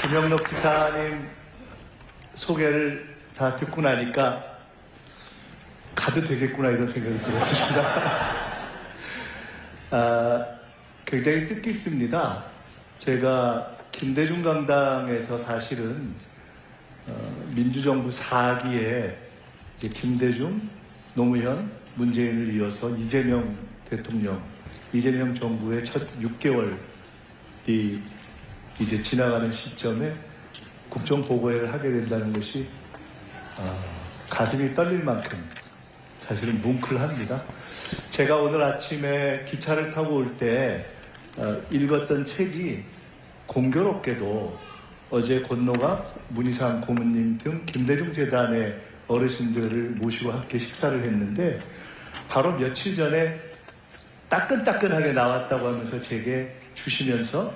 김영록 지사님 소개를 다 듣고 나니까 가도 되겠구나 이런 생각이 들었습니다. 굉장히 뜻깊습니다. 제가 김대중 강당에서 사실은 민주정부 4기에 김대중, 노무현, 문재인을 이어서 이재명 대통령, 이재명 정부의 첫 6개월이 이제 지나가는 시점에 국정보고회를 하게 된다는 것이 가슴이 떨릴 만큼 사실은 뭉클합니다. 제가 오늘 아침에 기차를 타고 올 때 읽었던 책이 공교롭게도 어제 권노가 문희상 고문님 등 김대중 재단의 어르신들을 모시고 함께 식사를 했는데 바로 며칠 전에 따끈따끈하게 나왔다고 하면서 제게 주시면서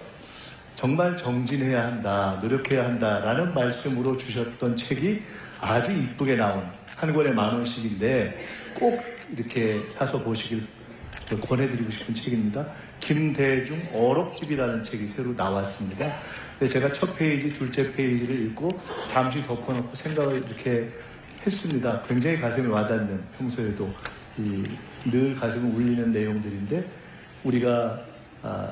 정말 정진해야 한다, 노력해야 한다라는 말씀으로 주셨던 책이 아주 이쁘게 나온 한 권에 10,000원씩인데 꼭 이렇게 사서 보시길 권해드리고 싶은 책입니다. 김대중 어록집이라는 책이 새로 나왔습니다. 근데 제가 첫 페이지, 둘째 페이지를 읽고 잠시 덮어놓고 생각을 이렇게 했습니다. 굉장히 가슴에 와닿는, 평소에도 늘 가슴을 울리는 내용들인데 우리가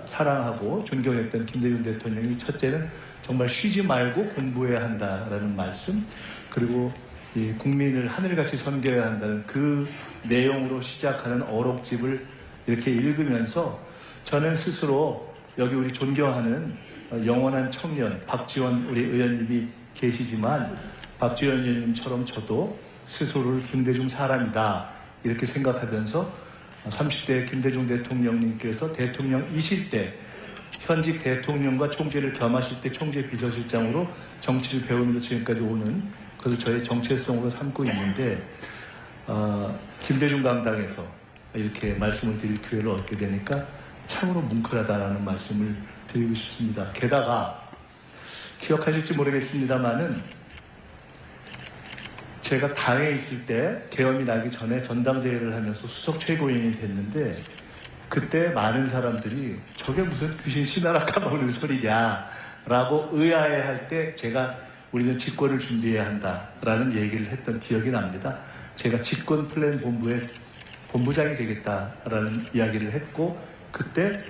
사랑하고 존경했던 김대중 대통령이 첫째는 정말 쉬지 말고 공부해야 한다라는 말씀, 그리고 이 국민을 하늘같이 섬겨야 한다는 그 내용으로 시작하는 어록집을 이렇게 읽으면서 저는 스스로 여기 우리 존경하는 영원한 청년 박지원 우리 의원님이 계시지만 박지원 의원님처럼 저도 스스로를 김대중 사람이다 이렇게 생각하면서 30대 김대중 대통령님께서 대통령이실 때 현직 대통령과 총재를 겸하실 때 총재 비서실장으로 정치를 배우면서 지금까지 오는 그래서 저의 정체성으로 삼고 있는데 김대중 강당에서 이렇게 말씀을 드릴 기회를 얻게 되니까 참으로 뭉클하다라는 말씀을 드리고 싶습니다. 게다가 기억하실지 모르겠습니다만은 제가 당에 있을 때 계엄이 나기 전에 전당대회를 하면서 수석 최고위원이 됐는데 그때 많은 사람들이 저게 무슨 귀신 신하라 까먹는 소리냐 라고 의아해할 때 제가 우리는 집권을 준비해야 한다라는 얘기를 했던 기억이 납니다. 제가 집권 플랜 본부의 본부장이 되겠다라는 이야기를 했고 그때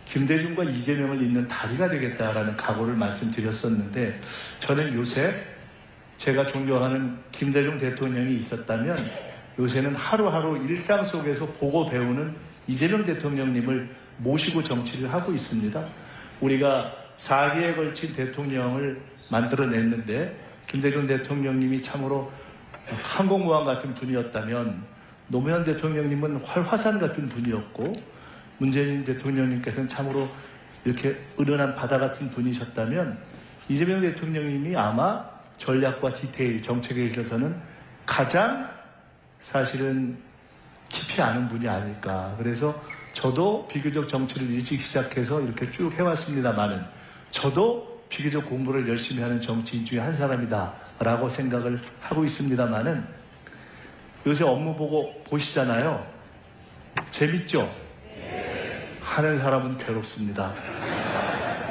김대중과 이재명을 잇는 다리가 되겠다라는 각오를 말씀드렸었는데 저는 요새 제가 존경하는 김대중 대통령이 있었다면 요새는 하루하루 일상 속에서 보고 배우는 이재명 대통령님을 모시고 정치를 하고 있습니다. 우리가 4기에 걸친 대통령을 만들어냈는데 김대중 대통령님이 참으로 항공모함 같은 분이었다면 노무현 대통령님은 활화산 같은 분이었고 문재인 대통령님께서는 참으로 이렇게 은은한 바다 같은 분이셨다면 이재명 대통령님이 아마 전략과 디테일, 정책에 있어서는 가장 사실은 깊이 아는 분이 아닐까. 그래서 저도 비교적 정치를 일찍 시작해서 이렇게 쭉 해왔습니다만은 저도 비교적 공부를 열심히 하는 정치인 중에 한 사람이다 라고 생각을 하고 있습니다만은 요새 업무 보고 보시잖아요. 재밌죠? 하는 사람은 괴롭습니다.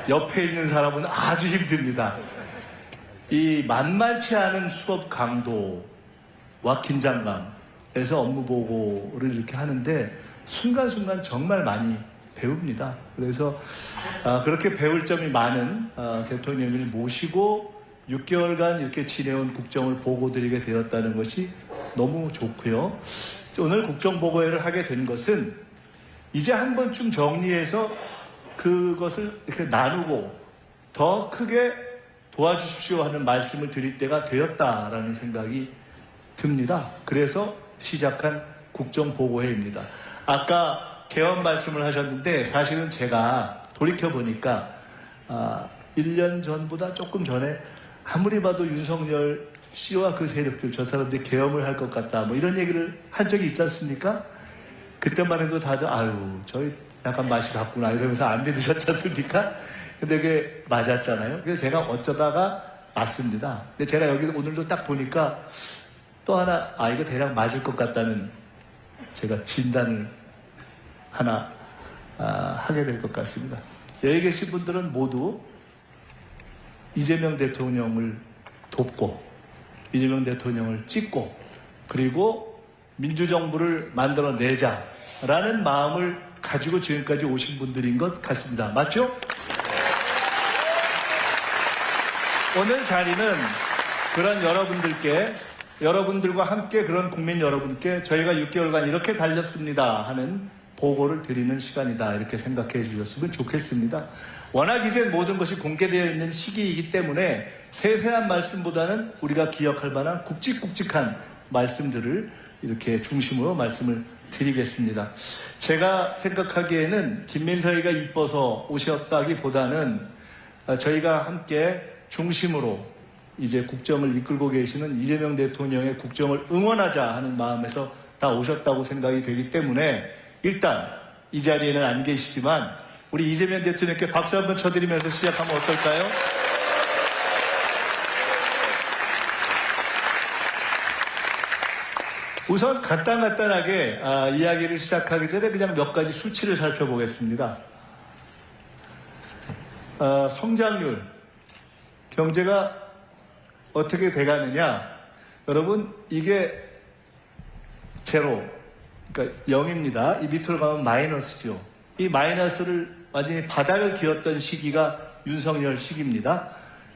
옆에 있는 사람은 아주 힘듭니다. 이 만만치 않은 수업 강도와 긴장감에서 업무 보고를 이렇게 하는데 순간순간 정말 많이 배웁니다. 그래서 그렇게 배울 점이 많은 대통령을 모시고 6개월간 이렇게 지내온 국정을 보고드리게 되었다는 것이 너무 좋고요. 오늘 국정보고회를 하게 된 것은 이제 한 번쯤 정리해서 그것을 이렇게 나누고 더 크게 도와주십시오 하는 말씀을 드릴 때가 되었다라는 생각이 듭니다. 그래서 시작한 국정보고회입니다. 아까 개헌 말씀을 하셨는데 사실은 제가 돌이켜보니까 1년 전보다 조금 전에 아무리 봐도 윤석열 씨와 그 세력들 저 사람들이 계엄을 할 것 같다 뭐 이런 얘기를 한 적이 있지 않습니까? 그때만 해도 다들 아유 저희 약간 맛이 갔구나 이러면서 안 믿으셨지 않습니까? 근데 그게 맞았잖아요. 그래서 제가 어쩌다가 맞습니다. 근데 제가 여기 오늘도 딱 보니까 또 하나 이거 대략 맞을 것 같다는 제가 진단을 하나 하게 될 것 같습니다. 여기 계신 분들은 모두 이재명 대통령을 돕고 이재명 대통령을 찍고 그리고 민주정부를 만들어내자라는 마음을 가지고 지금까지 오신 분들인 것 같습니다. 맞죠? 오늘 자리는 그런 여러분들과 함께 그런 국민 여러분께 저희가 6개월간 이렇게 달렸습니다 하는 보고를 드리는 시간이다 이렇게 생각해 주셨으면 좋겠습니다. 워낙 이제 모든 것이 공개되어 있는 시기이기 때문에 세세한 말씀보다는 우리가 기억할 만한 굵직굵직한 말씀들을 이렇게 중심으로 말씀을 드리겠습니다. 제가 생각하기에는 김민석이가 이뻐서 오셨다기보다는 저희가 함께 중심으로 이제 국정을 이끌고 계시는 이재명 대통령의 국정을 응원하자 하는 마음에서 다 오셨다고 생각이 되기 때문에 일단 이 자리에는 안 계시지만 우리 이재명 대통령께 박수 한번 쳐드리면서 시작하면 어떨까요? 우선 간단하게 이야기를 시작하기 전에 그냥 몇 가지 수치를 살펴보겠습니다. 성장률, 경제가 어떻게 돼가느냐? 여러분, 이게 제로, 그러니까 0입니다. 이 밑으로 가면 마이너스죠. 이 마이너스를 완전히 바닥을 기었던 시기가 윤석열 시기입니다.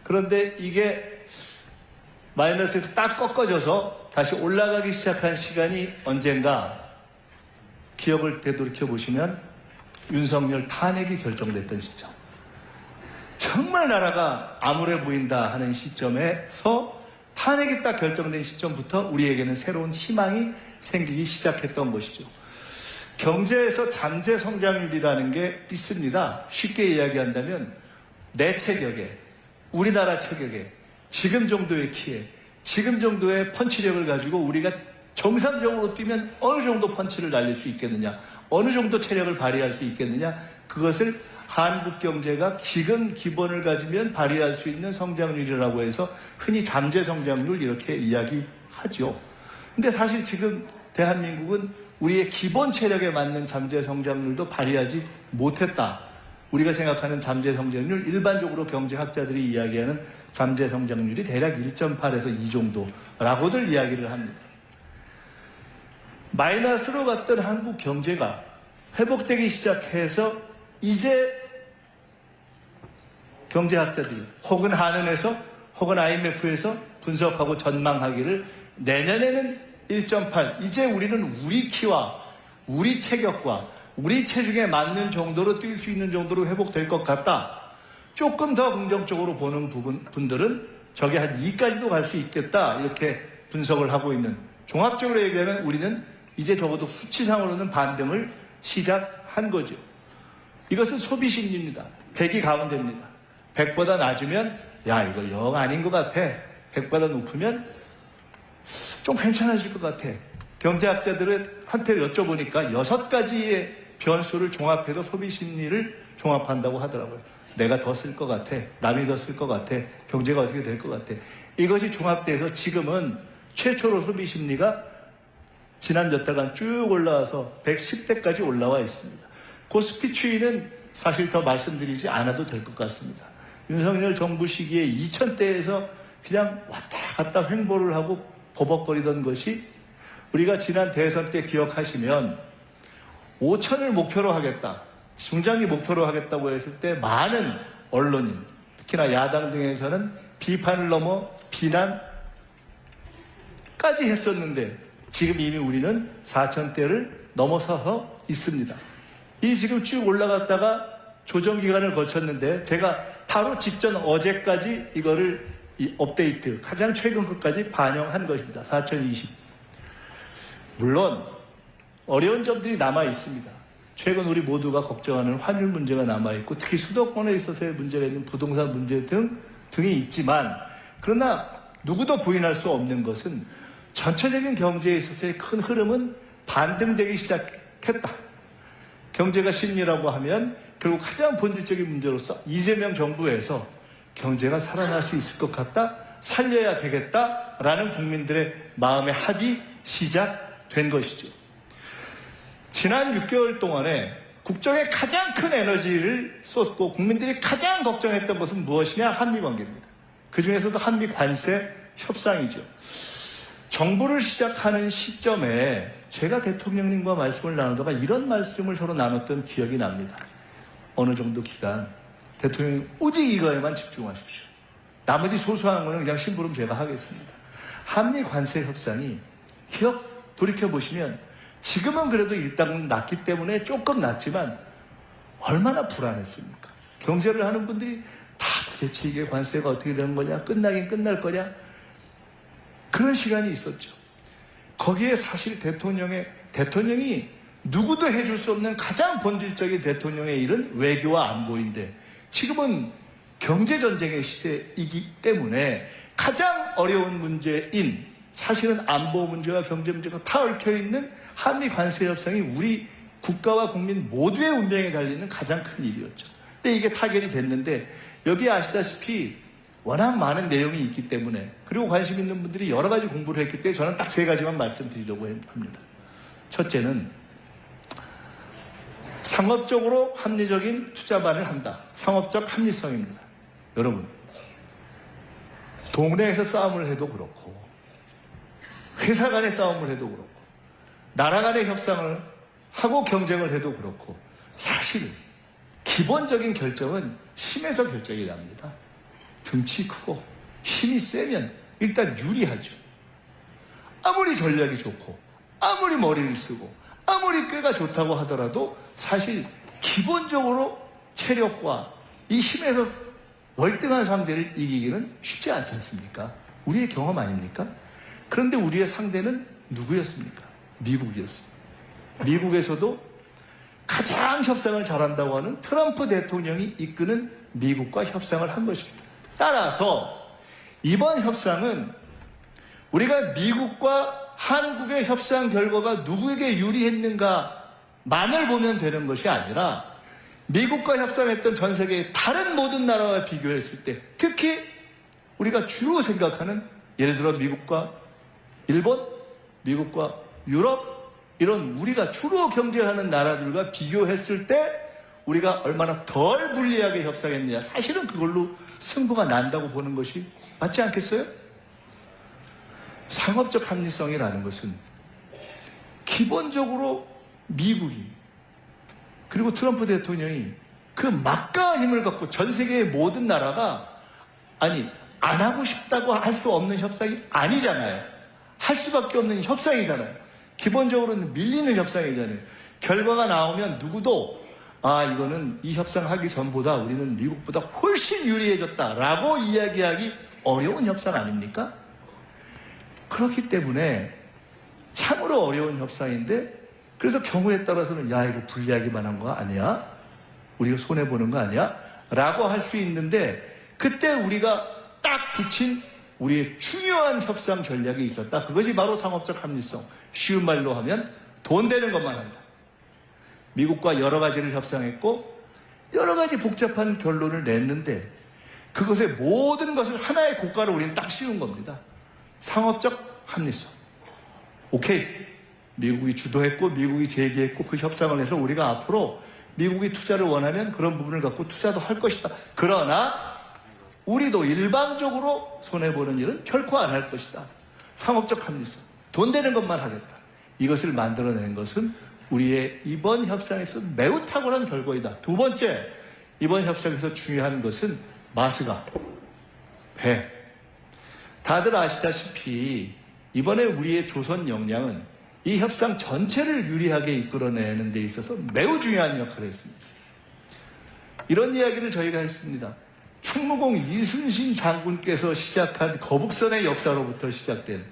그런데 이게 마이너스에서 딱 꺾어져서 다시 올라가기 시작한 시간이 언젠가 기억을 되돌이켜 보시면 윤석열 탄핵이 결정됐던 시점. 정말 나라가 암울해 보인다 하는 시점에서 탄핵이 딱 결정된 시점부터 우리에게는 새로운 희망이 생기기 시작했던 것이죠. 경제에서 잠재 성장률이라는 게 있습니다. 쉽게 이야기한다면 내 체격에, 우리나라 체격에, 지금 정도의 키에, 지금 정도의 펀치력을 가지고 우리가 정상적으로 뛰면 어느 정도 펀치를 날릴 수 있겠느냐, 어느 정도 체력을 발휘할 수 있겠느냐, 그것을 한국 경제가 지금 기본을 가지면 발휘할 수 있는 성장률이라고 해서 흔히 잠재 성장률 이렇게 이야기하죠. 근데 사실 지금 대한민국은 우리의 기본 체력에 맞는 잠재 성장률도 발휘하지 못했다. 우리가 생각하는 잠재 성장률, 일반적으로 경제학자들이 이야기하는 잠재 성장률이 대략 1.8에서 2 정도라고들 이야기를 합니다. 마이너스로 갔던 한국 경제가 회복되기 시작해서 이제 경제학자들이 혹은 한은에서 혹은 IMF에서 분석하고 전망하기를 내년에는 1.8, 이제 우리는 우리 키와 우리 체격과 우리 체중에 맞는 정도로 뛸 수 있는 정도로 회복될 것 같다. 조금 더 긍정적으로 보는 분들은 저게 한 2까지도 갈 수 있겠다. 이렇게 분석을 하고 있는, 종합적으로 얘기하면 우리는 이제 적어도 수치상으로는 반등을 시작한 거죠. 이것은 소비 심리입니다. 100이 가운데입니다. 100보다 낮으면 야 이거 영 아닌 것 같아. 100보다 높으면 좀 괜찮아질 것 같아. 경제학자들한테 여쭤보니까 6가지의 변수를 종합해서 소비 심리를 종합한다고 하더라고요. 내가 더 쓸 것 같아. 남이 더 쓸 것 같아. 경제가 어떻게 될 것 같아. 이것이 종합돼서 지금은 최초로 소비 심리가 지난 몇 달간 쭉 올라와서 110대까지 올라와 있습니다. 코스피 추이는 사실 더 말씀드리지 않아도 될 것 같습니다. 윤석열 정부 시기에 2000대에서 그냥 왔다 갔다 횡보를 하고 버벅거리던 것이 우리가 지난 대선 때 기억하시면 5천을 목표로 하겠다, 중장기 목표로 하겠다고 했을 때 많은 언론인, 특히나 야당 등에서는 비판을 넘어 비난까지 했었는데 지금 이미 우리는 4천대를 넘어서서 있습니다. 이 지금 쭉 올라갔다가 조정 기간을 거쳤는데 제가 바로 직전 어제까지 이거를 이 업데이트, 가장 최근 것까지 반영한 것입니다. 4020. 물론 어려운 점들이 남아 있습니다. 최근 우리 모두가 걱정하는 환율 문제가 남아 있고 특히 수도권에 있어서의 문제가 있는 부동산 문제 등이 있지만, 그러나 누구도 부인할 수 없는 것은 전체적인 경제에 있어서의 큰 흐름은 반등되기 시작했다. 경제가 심리라고 하면 결국 가장 본질적인 문제로서 이재명 정부에서 경제가 살아날 수 있을 것 같다, 살려야 되겠다라는 국민들의 마음의 합이 시작된 것이죠. 지난 6개월 동안에 국정에 가장 큰 에너지를 쏟고 국민들이 가장 걱정했던 것은 무엇이냐? 한미 관계입니다. 그 중에서도 한미 관세 협상이죠. 정부를 시작하는 시점에 제가 대통령님과 말씀을 나누다가 이런 말씀을 서로 나눴던 기억이 납니다. 어느 정도 기간 대통령님 오직 이거에만 집중하십시오. 나머지 소소한 거는 그냥 심부름 제가 하겠습니다. 한미 관세 협상이 돌이켜보시면 지금은 그래도 일단 났기 때문에 조금 났지만 얼마나 불안했습니까? 경제를 하는 분들이 다 도대체 이게 관세가 어떻게 되는 거냐? 끝나긴 끝날 거냐? 그런 시간이 있었죠. 거기에 사실 대통령이 누구도 해줄 수 없는 가장 본질적인 대통령의 일은 외교와 안보인데 지금은 경제전쟁의 시대이기 때문에 가장 어려운 문제인 사실은 안보 문제와 경제 문제가 다 얽혀있는 한미 관세 협상이 우리 국가와 국민 모두의 운명에 달리는 가장 큰 일이었죠. 근데 이게 타결이 됐는데 여기 아시다시피 워낙 많은 내용이 있기 때문에 그리고 관심 있는 분들이 여러 가지 공부를 했기 때문에 저는 딱 3가지만 말씀드리려고 합니다. 첫째는 상업적으로 합리적인 투자만을 한다. 상업적 합리성입니다. 여러분, 동네에서 싸움을 해도 그렇고 회사 간의 싸움을 해도 그렇고 나라 간의 협상을 하고 경쟁을 해도 그렇고 사실 기본적인 결정은 힘에서 결정이 납니다. 등치 크고 힘이 세면 일단 유리하죠. 아무리 전략이 좋고 아무리 머리를 쓰고 아무리 꾀가 좋다고 하더라도 사실 기본적으로 체력과 이 힘에서 월등한 상대를 이기기는 쉽지 않지 않습니까? 우리의 경험 아닙니까? 그런데 우리의 상대는 누구였습니까? 미국이었습니다. 미국에서도 가장 협상을 잘한다고 하는 트럼프 대통령이 이끄는 미국과 협상을 한 것입니다. 따라서 이번 협상은 우리가 미국과 한국의 협상 결과가 누구에게 유리했는가만을 보면 되는 것이 아니라 미국과 협상했던 전 세계의 다른 모든 나라와 비교했을 때 특히 우리가 주로 생각하는 예를 들어 미국과 일본, 미국과 유럽 이런 우리가 주로 경쟁하는 나라들과 비교했을 때 우리가 얼마나 덜 불리하게 협상했느냐 사실은 그걸로 승부가 난다고 보는 것이 맞지 않겠어요? 상업적 합리성이라는 것은 기본적으로 미국이 그리고 트럼프 대통령이 그 막강한 힘을 갖고 전 세계의 모든 나라가 안 하고 싶다고 할 수 없는 협상이 아니잖아요. 할 수밖에 없는 협상이잖아요. 기본적으로는 밀리는 협상이잖아요. 결과가 나오면 누구도 이거는 이 협상하기 전보다 우리는 미국보다 훨씬 유리해졌다라고 이야기하기 어려운 협상 아닙니까? 그렇기 때문에 참으로 어려운 협상인데 그래서 경우에 따라서는 이거 불리하기만 한 거 아니야? 우리가 손해보는 거 아니야? 라고 할 수 있는데 그때 우리가 딱 붙인 우리의 중요한 협상 전략이 있었다. 그것이 바로 상업적 합리성. 쉬운 말로 하면 돈 되는 것만 한다. 미국과 여러 가지를 협상했고 여러 가지 복잡한 결론을 냈는데 그것의 모든 것을 하나의 고가로 우리는 딱 씌운 겁니다. 상업적 합리성. 오케이. 미국이 주도했고 미국이 제기했고 그 협상을 해서 우리가 앞으로 미국이 투자를 원하면 그런 부분을 갖고 투자도 할 것이다. 그러나 우리도 일방적으로 손해보는 일은 결코 안 할 것이다. 상업적 합리성. 돈 되는 것만 하겠다. 이것을 만들어낸 것은 우리의 이번 협상에서 매우 탁월한 결과이다. 두 번째, 이번 협상에서 중요한 것은 마스가 배. 다들 아시다시피 이번에 우리의 조선 역량은 이 협상 전체를 유리하게 이끌어내는 데 있어서 매우 중요한 역할을 했습니다. 이런 이야기를 저희가 했습니다. 충무공 이순신 장군께서 시작한 거북선의 역사로부터 시작된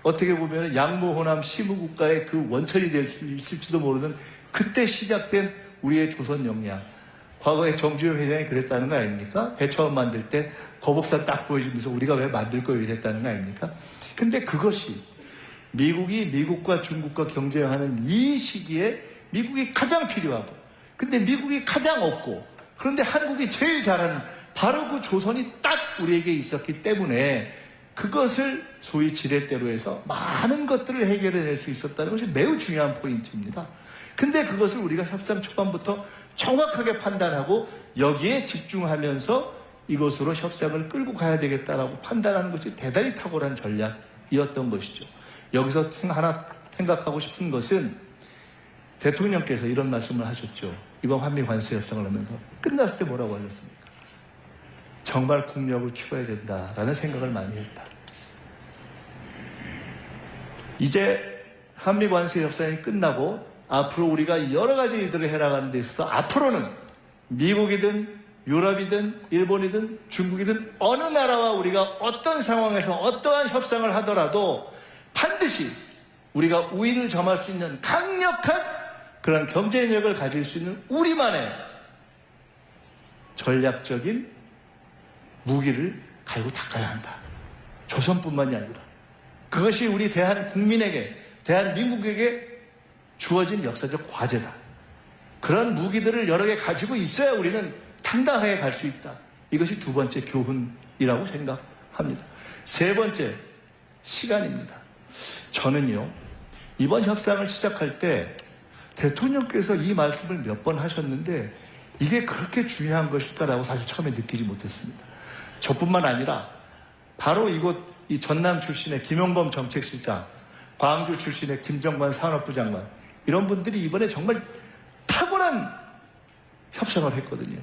어떻게 보면 양무, 호남, 시무국가의 그 원천이 될 수 있을지도 모르는 그때 시작된 우리의 조선 역량. 과거에 정주영 회장이 그랬다는 거 아닙니까? 배 처음 만들 때 거북선 딱 보여주면서 우리가 왜 만들 거예요 이랬다는 거 아닙니까? 근데 그것이 미국이 미국과 중국과 경쟁하는 이 시기에 미국이 가장 필요하고 근데 미국이 가장 없고 그런데 한국이 제일 잘하는 바로 그 조선이 딱 우리에게 있었기 때문에 그것을 소위 지렛대로 해서 많은 것들을 해결해낼 수 있었다는 것이 매우 중요한 포인트입니다. 근데 그것을 우리가 협상 초반부터 정확하게 판단하고 여기에 집중하면서 이것으로 협상을 끌고 가야 되겠다라고 판단하는 것이 대단히 탁월한 전략이었던 것이죠. 여기서 하나 생각하고 싶은 것은 대통령께서 이런 말씀을 하셨죠. 이번 한미 관세 협상을 하면서 끝났을 때 뭐라고 하셨습니까? 정말 국력을 키워야 된다라는 생각을 많이 했다. 이제 한미 관세 협상이 끝나고 앞으로 우리가 여러 가지 일들을 해나가는 데 있어서 앞으로는 미국이든 유럽이든 일본이든 중국이든 어느 나라와 우리가 어떤 상황에서 어떠한 협상을 하더라도 반드시 우리가 우위를 점할 수 있는 강력한 그런 경제력을 가질 수 있는 우리만의 전략적인 무기를 갈고 닦아야 한다. 조선뿐만이 아니라 그것이 우리 대한국민에게 대한민국에게 주어진 역사적 과제다. 그런 무기들을 여러 개 가지고 있어야 우리는 당당하게 갈 수 있다. 이것이 두 번째 교훈이라고 생각합니다. 세 번째, 시간입니다. 저는요, 이번 협상을 시작할 때 대통령께서 이 말씀을 몇 번 하셨는데 이게 그렇게 중요한 것일까라고 사실 처음에 느끼지 못했습니다. 저뿐만 아니라 바로 이 전남 출신의 김용범 정책실장, 광주 출신의 김정관 산업부 장관, 이런 분들이 이번에 정말 탁월한 협상을 했거든요.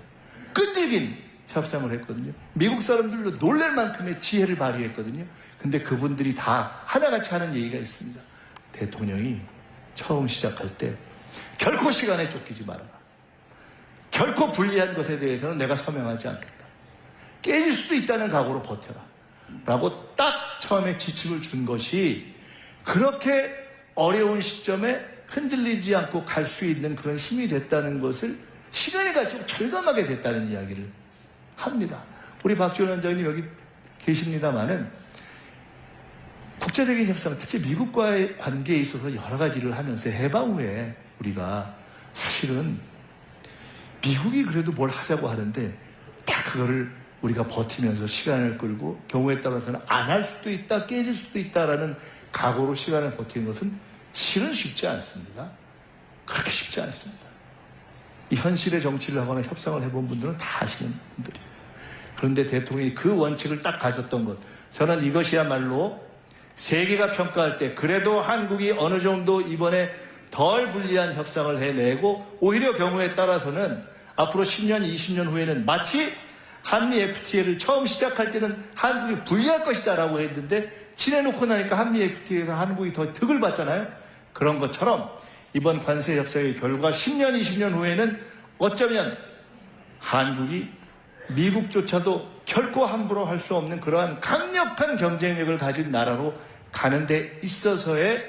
끈질긴 협상을 했거든요. 미국 사람들도 놀랄 만큼의 지혜를 발휘했거든요. 근데 그분들이 다 하나같이 하는 얘기가 있습니다. 대통령이 처음 시작할 때 결코 시간에 쫓기지 말아라. 결코 불리한 것에 대해서는 내가 서명하지 않겠다. 깨질 수도 있다는 각오로 버텨라. 라고 딱 처음에 지침을 준 것이 그렇게 어려운 시점에 흔들리지 않고 갈 수 있는 그런 힘이 됐다는 것을 시간이 갈수록 절감하게 됐다는 이야기를 합니다. 우리 박지원 원장님 여기 계십니다마는 국제적인 협상, 특히 미국과의 관계에 있어서 여러 가지를 하면서 해방 후에 우리가 사실은 미국이 그래도 뭘 하자고 하는데 딱 그거를 우리가 버티면서 시간을 끌고 경우에 따라서는 안 할 수도 있다, 깨질 수도 있다라는 각오로 시간을 버티는 것은 실은 쉽지 않습니다. 그렇게 쉽지 않습니다. 이 현실의 정치를 하거나 협상을 해본 분들은 다 아시는 분들이에요. 그런데 대통령이 그 원칙을 딱 가졌던 것, 저는 이것이야말로 세계가 평가할 때 그래도 한국이 어느 정도 이번에 덜 불리한 협상을 해내고 오히려 경우에 따라서는 앞으로 10년, 20년 후에는 마치 한미 FTA를 처음 시작할 때는 한국이 불리할 것이다 라고 했는데 친해놓고 나니까 한미 FTA에서 한국이 더 득을 받잖아요. 그런 것처럼 이번 관세 협상의 결과 10년, 20년 후에는 어쩌면 한국이 미국조차도 결코 함부로 할 수 없는 그러한 강력한 경쟁력을 가진 나라로 가는 데 있어서의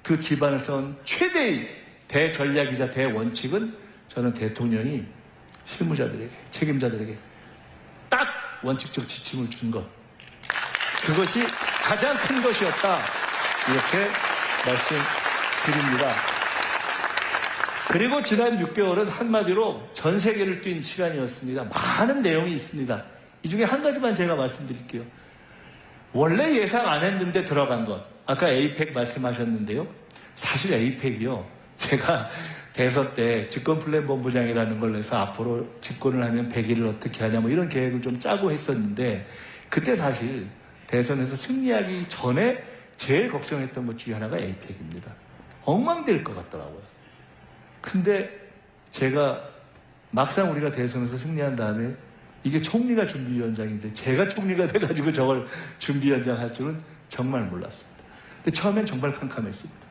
그 기반을 쌓은 최대의 대전략이자 대원칙은 저는 대통령이 실무자들에게, 책임자들에게 딱 원칙적 지침을 준 것, 그것이 가장 큰 것이었다, 이렇게 말씀드립니다. 그리고 지난 6개월은 한마디로 전 세계를 뛴 시간이었습니다. 많은 내용이 있습니다. 이 중에 한 가지만 제가 말씀드릴게요. 원래 예상 안 했는데 들어간 것, 아까 에이펙 말씀하셨는데요. 사실 에이펙이요, 제가 대선 때 집권 플랜 본부장이라는 걸 내서 앞으로 집권을 하면 100일을 어떻게 하냐 뭐 이런 계획을 좀 짜고 했었는데, 그때 사실 대선에서 승리하기 전에 제일 걱정했던 것 중에 하나가 에이펙입니다. 엉망될 것 같더라고요. 근데 제가 막상 우리가 대선에서 승리한 다음에 이게 총리가 준비위원장인데 제가 총리가 돼가지고 저걸 준비위원장 할 줄은 정말 몰랐습니다. 근데 처음엔 정말 캄캄했습니다.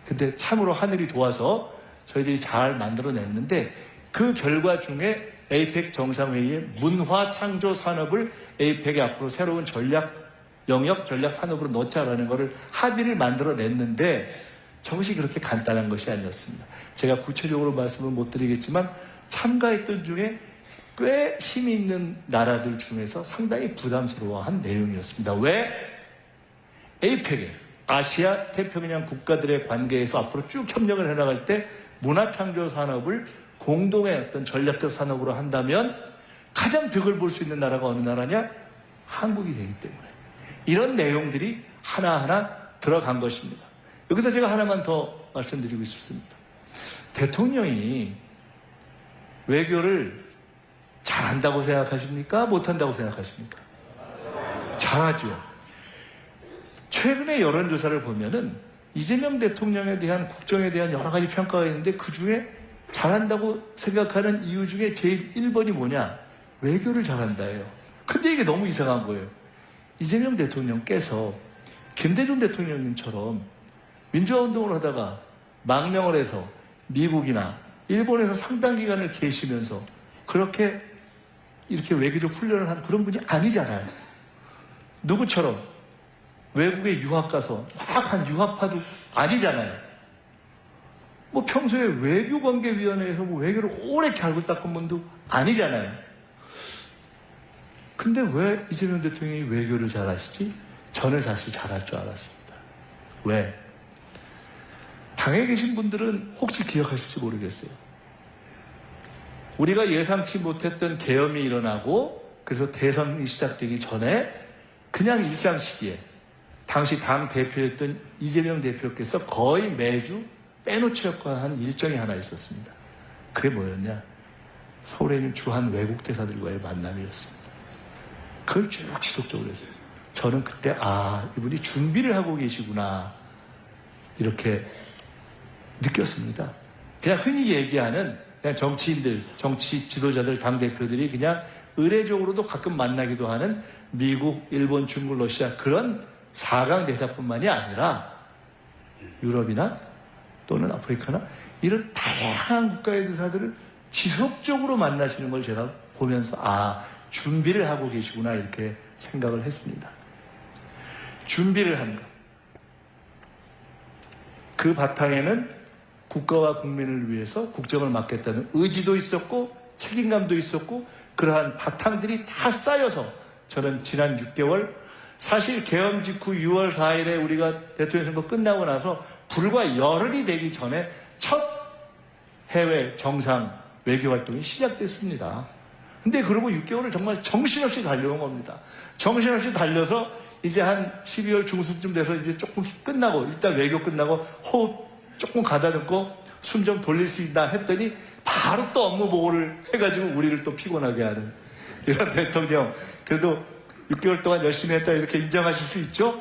근데 참으로 하늘이 도와서 저희들이 잘 만들어냈는데 그 결과 중에 에이펙 정상회의의 문화 창조 산업을 에이펙의 앞으로 새로운 전략 영역, 전략 산업으로 넣자라는 것을 합의를 만들어냈는데 저것이 그렇게 간단한 것이 아니었습니다. 제가 구체적으로 말씀을 못 드리겠지만 참가했던 중에 꽤 힘이 있는 나라들 중에서 상당히 부담스러워한 내용이었습니다. 왜? 에이펙에 아시아 태평양 국가들의 관계에서 앞으로 쭉 협력을 해나갈 때 문화창조 산업을 공동의 어떤 전략적 산업으로 한다면 가장 득을 볼 수 있는 나라가 어느 나라냐? 한국이 되기 때문에 이런 내용들이 하나하나 들어간 것입니다. 여기서 제가 하나만 더 말씀드리고 싶습니다. 대통령이 외교를 잘한다고 생각하십니까? 못한다고 생각하십니까? 잘하죠. 최근에 여론조사를 보면은 이재명 대통령에 대한 국정에 대한 여러 가지 평가가 있는데 그 중에 잘한다고 생각하는 이유 중에 제일 1번이 뭐냐? 외교를 잘한다예요. 근데 이게 너무 이상한 거예요. 이재명 대통령께서 김대중 대통령님처럼 민주화운동을 하다가 망명을 해서 미국이나 일본에서 상당 기간을 계시면서 그렇게 이렇게 외교적 훈련을 하는 그런 분이 아니잖아요. 누구처럼 외국에 유학 가서 막 한 유학파도 아니잖아요. 뭐 평소에 외교관계위원회에서 뭐 외교를 오래 갈고 닦은 분도 아니잖아요. 근데 왜 이재명 대통령이 외교를 잘하시지? 저는 사실 잘할 줄 알았습니다. 왜? 당에 계신 분들은 혹시 기억하실지 모르겠어요. 우리가 예상치 못했던 계엄이 일어나고 그래서 대선이 시작되기 전에 그냥 일상 시기에 당시 당 대표였던 이재명 대표께서 거의 매주 빼놓지 않은 일정이 하나 있었습니다. 그게 뭐였냐? 서울에 있는 주한 외국 대사들과의 만남이었습니다. 그걸 쭉 지속적으로 했어요. 저는 그때 이분이 준비를 하고 계시구나 이렇게 느꼈습니다. 그냥 흔히 얘기하는 그냥 정치인들, 정치 지도자들, 당대표들이 그냥 의례적으로도 가끔 만나기도 하는 미국, 일본, 중국, 러시아 그런 4강 대사뿐만이 아니라 유럽이나 또는 아프리카나 이런 다양한 국가의 대사들을 지속적으로 만나시는 걸 제가 보면서 준비를 하고 계시구나 이렇게 생각을 했습니다. 준비를 한 것. 그 바탕에는 국가와 국민을 위해서 국정을 맡겠다는 의지도 있었고 책임감도 있었고 그러한 바탕들이 다 쌓여서 저는 지난 6개월 사실 계엄 직후 6월 4일에 우리가 대통령 선거 끝나고 나서 불과 열흘이 되기 전에 첫 해외 정상 외교 활동이 시작됐습니다. 근데 그러고 6개월을 정말 정신없이 달려온 겁니다. 정신없이 달려서 이제 한 12월 중순쯤 돼서 이제 조금 끝나고 일단 외교 끝나고 호흡 조금 가다듬고 숨 좀 돌릴 수 있나 했더니 바로 또 업무 보고를 해가지고 우리를 또 피곤하게 하는 이런 대통령. 그래도 6개월 동안 열심히 했다 이렇게 인정하실 수 있죠?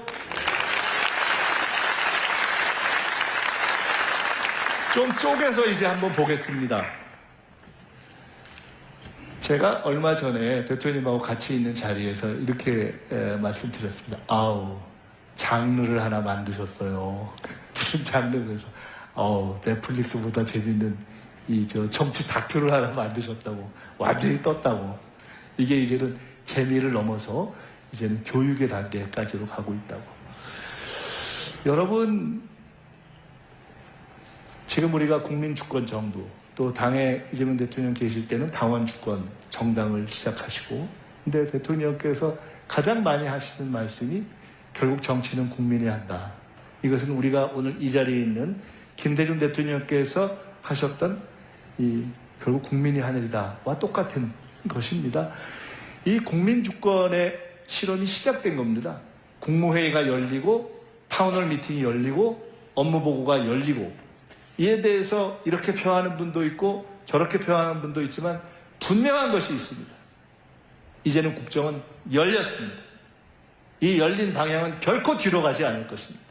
좀 쪼개서 이제 한번 보겠습니다. 제가 얼마 전에 대통령님하고 같이 있는 자리에서 이렇게 말씀드렸습니다. 장르를 하나 만드셨어요. 무슨 장르에서 넷플릭스보다 재밌는 정치 다큐를 하나 만드셨다고. 완전히 떴다고. 이게 이제는 재미를 넘어서 이제는 교육의 단계까지로 가고 있다고. 여러분, 지금 우리가 국민주권 정부, 또 당에 이재명 대통령 계실 때는 당원주권 정당을 시작하시고, 근데 대통령께서 가장 많이 하시는 말씀이 결국 정치는 국민이 한다. 이것은 우리가 오늘 이 자리에 있는 김대중 대통령께서 하셨던 결국 국민이 하늘이다와 똑같은 것입니다. 이 국민주권의 실험이 시작된 겁니다. 국무회의가 열리고 타운홀 미팅이 열리고 업무보고가 열리고 이에 대해서 이렇게 표하는 분도 있고 저렇게 표하는 분도 있지만 분명한 것이 있습니다. 이제는 국정은 열렸습니다. 이 열린 방향은 결코 뒤로 가지 않을 것입니다.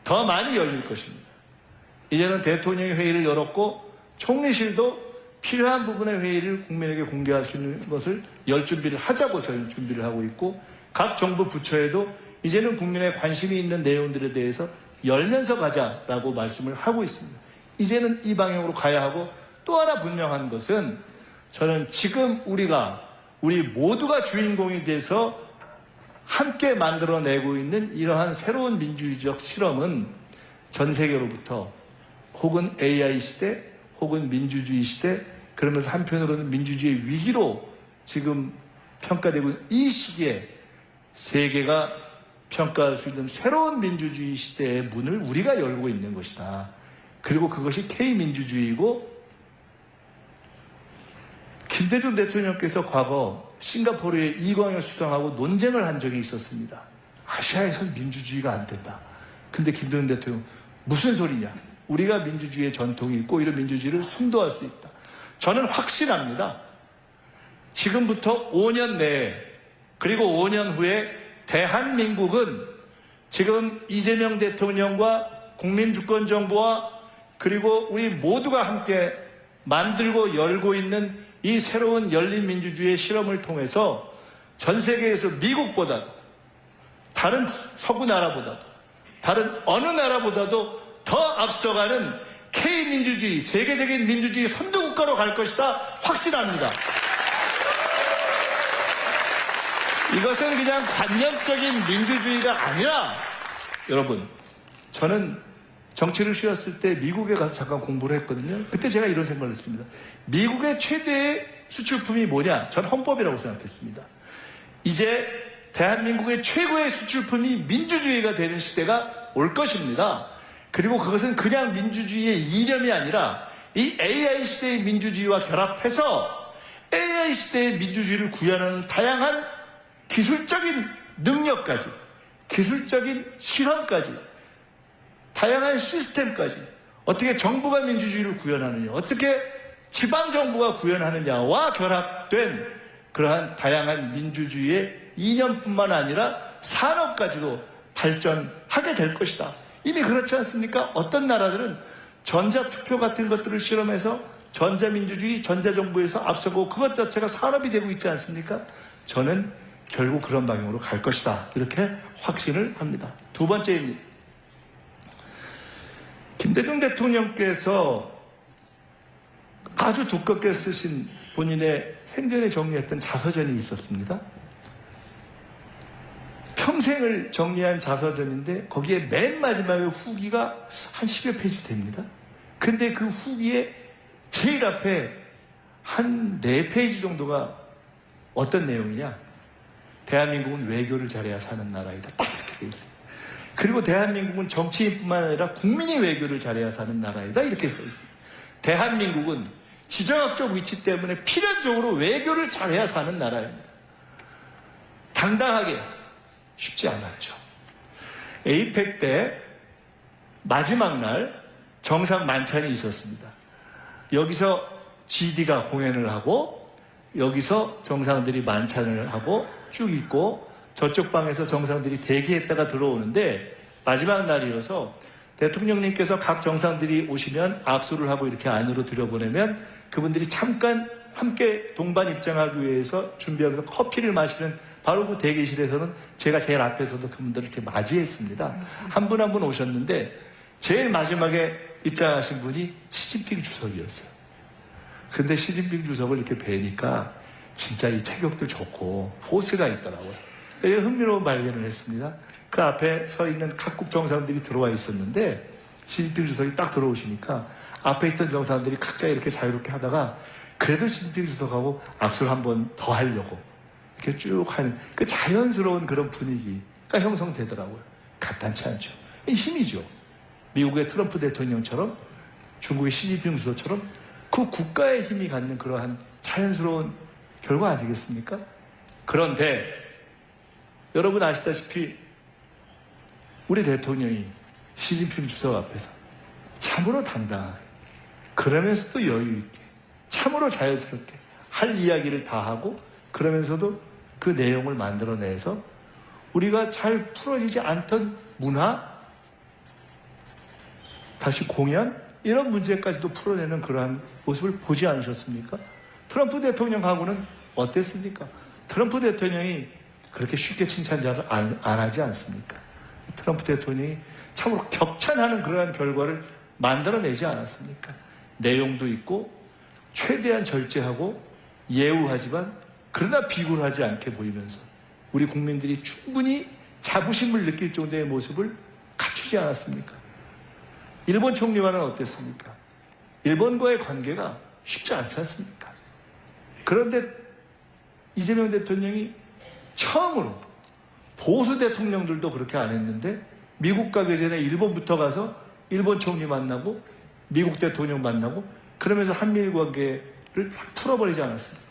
더 많이 열릴 것입니다. 이제는 대통령이 회의를 열었고 총리실도 필요한 부분의 회의를 국민에게 공개할 수 있는 것을 열 준비를 하자고 저희는 준비를 하고 있고 각 정부 부처에도 이제는 국민의 관심이 있는 내용들에 대해서 열면서 가자라고 말씀을 하고 있습니다. 이제는 이 방향으로 가야 하고 또 하나 분명한 것은 저는 지금 우리 모두가 주인공이 돼서 함께 만들어내고 있는 이러한 새로운 민주주의적 실험은 전 세계로부터 혹은 AI 시대 혹은 민주주의 시대 그러면서 한편으로는 민주주의의 위기로 지금 평가되고 있는 이 시기에 세계가 평가할 수 있는 새로운 민주주의 시대의 문을 우리가 열고 있는 것이다. 그리고 그것이 K민주주의이고 김대중 대통령께서 과거 싱가포르에 이광열 수상하고 논쟁을 한 적이 있었습니다. 아시아에선 민주주의가 안 된다. 근데 김대중 대통령 무슨 소리냐? 우리가 민주주의의 전통이 있고 오히려 민주주의를 선도할 수 있다. 저는 확신합니다. 지금부터 5년 내에 그리고 5년 후에 대한민국은 지금 이재명 대통령과 국민주권정부와 그리고 우리 모두가 함께 만들고 열고 있는 이 새로운 열린민주주의의 실험을 통해서 전 세계에서 미국보다도 다른 서구 나라보다도 다른 어느 나라보다도 더 앞서가는 K민주주의, 세계적인 민주주의 선도국가로 갈 것이다 확신합니다. 이것은 그냥 관념적인 민주주의가 아니라 여러분, 저는 정치를 쉬었을 때 미국에 가서 잠깐 공부를 했거든요. 그때 제가 이런 생각을 했습니다. 미국의 최대의 수출품이 뭐냐? 전 헌법이라고 생각했습니다. 이제 대한민국의 최고의 수출품이 민주주의가 되는 시대가 올 것입니다. 그리고 그것은 그냥 민주주의의 이념이 아니라 이 AI 시대의 민주주의와 결합해서 AI 시대의 민주주의를 구현하는 다양한 기술적인 능력까지, 기술적인 실험까지, 다양한 시스템까지 어떻게 정부가 민주주의를 구현하느냐, 어떻게 지방정부가 구현하느냐와 결합된 그러한 다양한 민주주의의 이념뿐만 아니라 산업까지도 발전하게 될 것이다. 이미 그렇지 않습니까? 어떤 나라들은 전자투표 같은 것들을 실험해서 전자민주주의, 전자정부에서 앞서고 그것 자체가 산업이 되고 있지 않습니까? 저는 결국 그런 방향으로 갈 것이다. 이렇게 확신을 합니다. 두 번째입니다. 김대중 대통령께서 아주 두껍게 쓰신 본인의 생전에 정리했던 자서전이 있었습니다. 평생을 정리한 자서전인데 거기에 맨 마지막에 후기가 한 10여 페이지 됩니다. 근데 그 후기에 제일 앞에 한 4페이지 정도가 어떤 내용이냐? 대한민국은 외교를 잘해야 사는 나라이다. 딱 이렇게 돼 있어요. 그리고 대한민국은 정치인뿐만 아니라 국민이 외교를 잘해야 사는 나라이다. 이렇게 써 있어요. 대한민국은 지정학적 위치 때문에 필연적으로 외교를 잘해야 사는 나라입니다. 당당하게 쉽지 않았죠. 에이펙 때 마지막 날 정상 만찬이 있었습니다. 여기서 GD가 공연을 하고 여기서 정상들이 만찬을 하고 쭉 있고 저쪽 방에서 정상들이 대기했다가 들어오는데 마지막 날이어서 대통령님께서 각 정상들이 오시면 악수를 하고 이렇게 안으로 들여보내면 그분들이 잠깐 함께 동반 입장하기 위해서 준비하면서 커피를 마시는 바로 그 대기실에서는 제가 제일 앞에서도 그분들을 이렇게 맞이했습니다. 한 분 한 분 오셨는데 제일 마지막에 입장하신 분이 시진핑 주석이었어요. 근데 시진핑 주석을 이렇게 뵈니까 진짜 이 체격도 좋고 포스가 있더라고요. 흥미로운 발견을 했습니다. 그 앞에 서 있는 각국 정상들이 들어와 있었는데 시진핑 주석이 딱 들어오시니까 앞에 있던 정상들이 각자 이렇게 자유롭게 하다가 그래도 시진핑 주석하고 악수를 한 번 더 하려고 이렇게 쭉 하는 그 자연스러운 그런 분위기가 형성되더라고요. 간단치 않죠. 힘이죠. 미국의 트럼프 대통령처럼 중국의 시진핑 주석처럼 그 국가의 힘이 갖는 그러한 자연스러운 결과 아니겠습니까? 그런데 여러분 아시다시피 우리 대통령이 시진핑 주석 앞에서 참으로 당당하게 그러면서도 여유있게 참으로 자연스럽게 할 이야기를 다 하고 그러면서도 그 내용을 만들어내서 우리가 잘 풀어지지 않던 문화, 다시 공연 이런 문제까지도 풀어내는 그러한 모습을 보지 않으셨습니까? 트럼프 대통령하고는 어땠습니까? 트럼프 대통령이 그렇게 쉽게 칭찬자를 안 하지 않습니까? 트럼프 대통령이 참으로 격찬하는 그러한 결과를 만들어내지 않았습니까? 내용도 있고 최대한 절제하고 예우하지만 그러나 비굴하지 않게 보이면서 우리 국민들이 충분히 자부심을 느낄 정도의 모습을 갖추지 않았습니까? 일본 총리와는 어땠습니까? 일본과의 관계가 쉽지 않지 않습니까? 그런데 이재명 대통령이 처음으로 보수 대통령들도 그렇게 안 했는데 미국 가기 전에 일본부터 가서 일본 총리 만나고 미국 대통령 만나고 그러면서 한미일 관계를 싹 풀어버리지 않았습니까?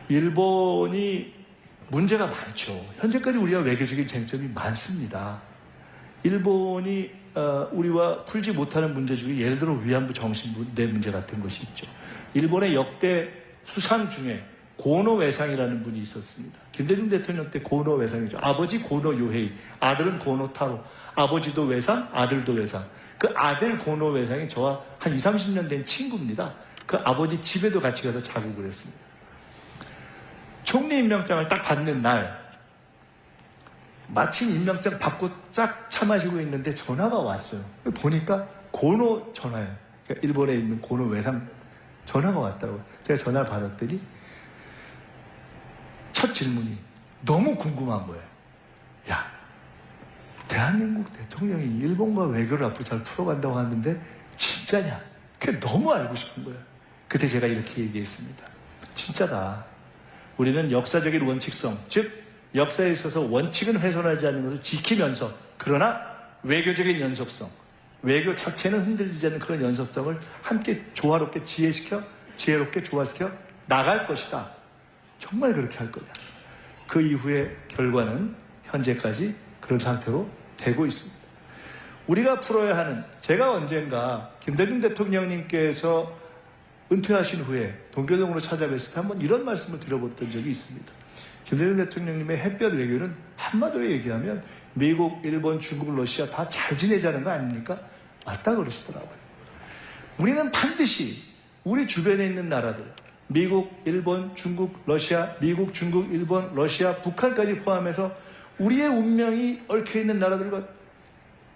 일본이 문제가 많죠. 현재까지 우리가 외교적인 쟁점이 많습니다. 일본이 우리와 풀지 못하는 문제 중에 예를 들어 위안부 정신부 내 문제 같은 것이 있죠. 일본의 역대 수상 중에 고노 외상이라는 분이 있었습니다. 김대중 대통령 때 고노 외상이죠. 아버지 고노 요헤이, 아들은 고노 타로, 아버지도 외상, 아들도 외상. 그 아들 고노 외상이 저와 한 20, 30년 된 친구입니다. 그 아버지 집에도 같이 가서 자고 그랬습니다. 총리 임명장을 딱 받는 날 마침 임명장 받고 쫙 차 마시고 있는데 전화가 왔어요. 보니까 고노 전화예요. 그러니까 일본에 있는 고노 외상 전화가 왔다고. 제가 전화를 받았더니 첫 질문이 너무 궁금한 거예요. 야, 대한민국 대통령이 일본과 외교를 앞으로 잘 풀어간다고 하는데 진짜냐? 그게 너무 알고 싶은 거예요. 그때 제가 이렇게 얘기했습니다. 진짜다. 우리는 역사적인 원칙성, 즉 역사에 있어서 원칙은 훼손하지 않는 것을 지키면서 그러나 외교적인 연속성, 외교 자체는 흔들리지 않는 그런 연속성을 함께 조화롭게 지혜롭게 조화시켜 나갈 것이다. 정말 그렇게 할 거냐. 그 이후의 결과는 현재까지 그런 상태로 되고 있습니다. 우리가 풀어야 하는, 제가 언젠가 김대중 대통령님께서 은퇴하신 후에 동교동으로 찾아뵀을 때 한번 이런 말씀을 드려봤던 적이 있습니다. 김대중 대통령님의 햇볕 외교는 한마디로 얘기하면 미국, 일본, 중국, 러시아 다 잘 지내자는 거 아닙니까? 맞다 그러시더라고요. 우리는 반드시 우리 주변에 있는 나라들, 미국, 일본, 중국, 러시아, 미국, 중국, 일본, 러시아, 북한까지 포함해서 우리의 운명이 얽혀있는 나라들과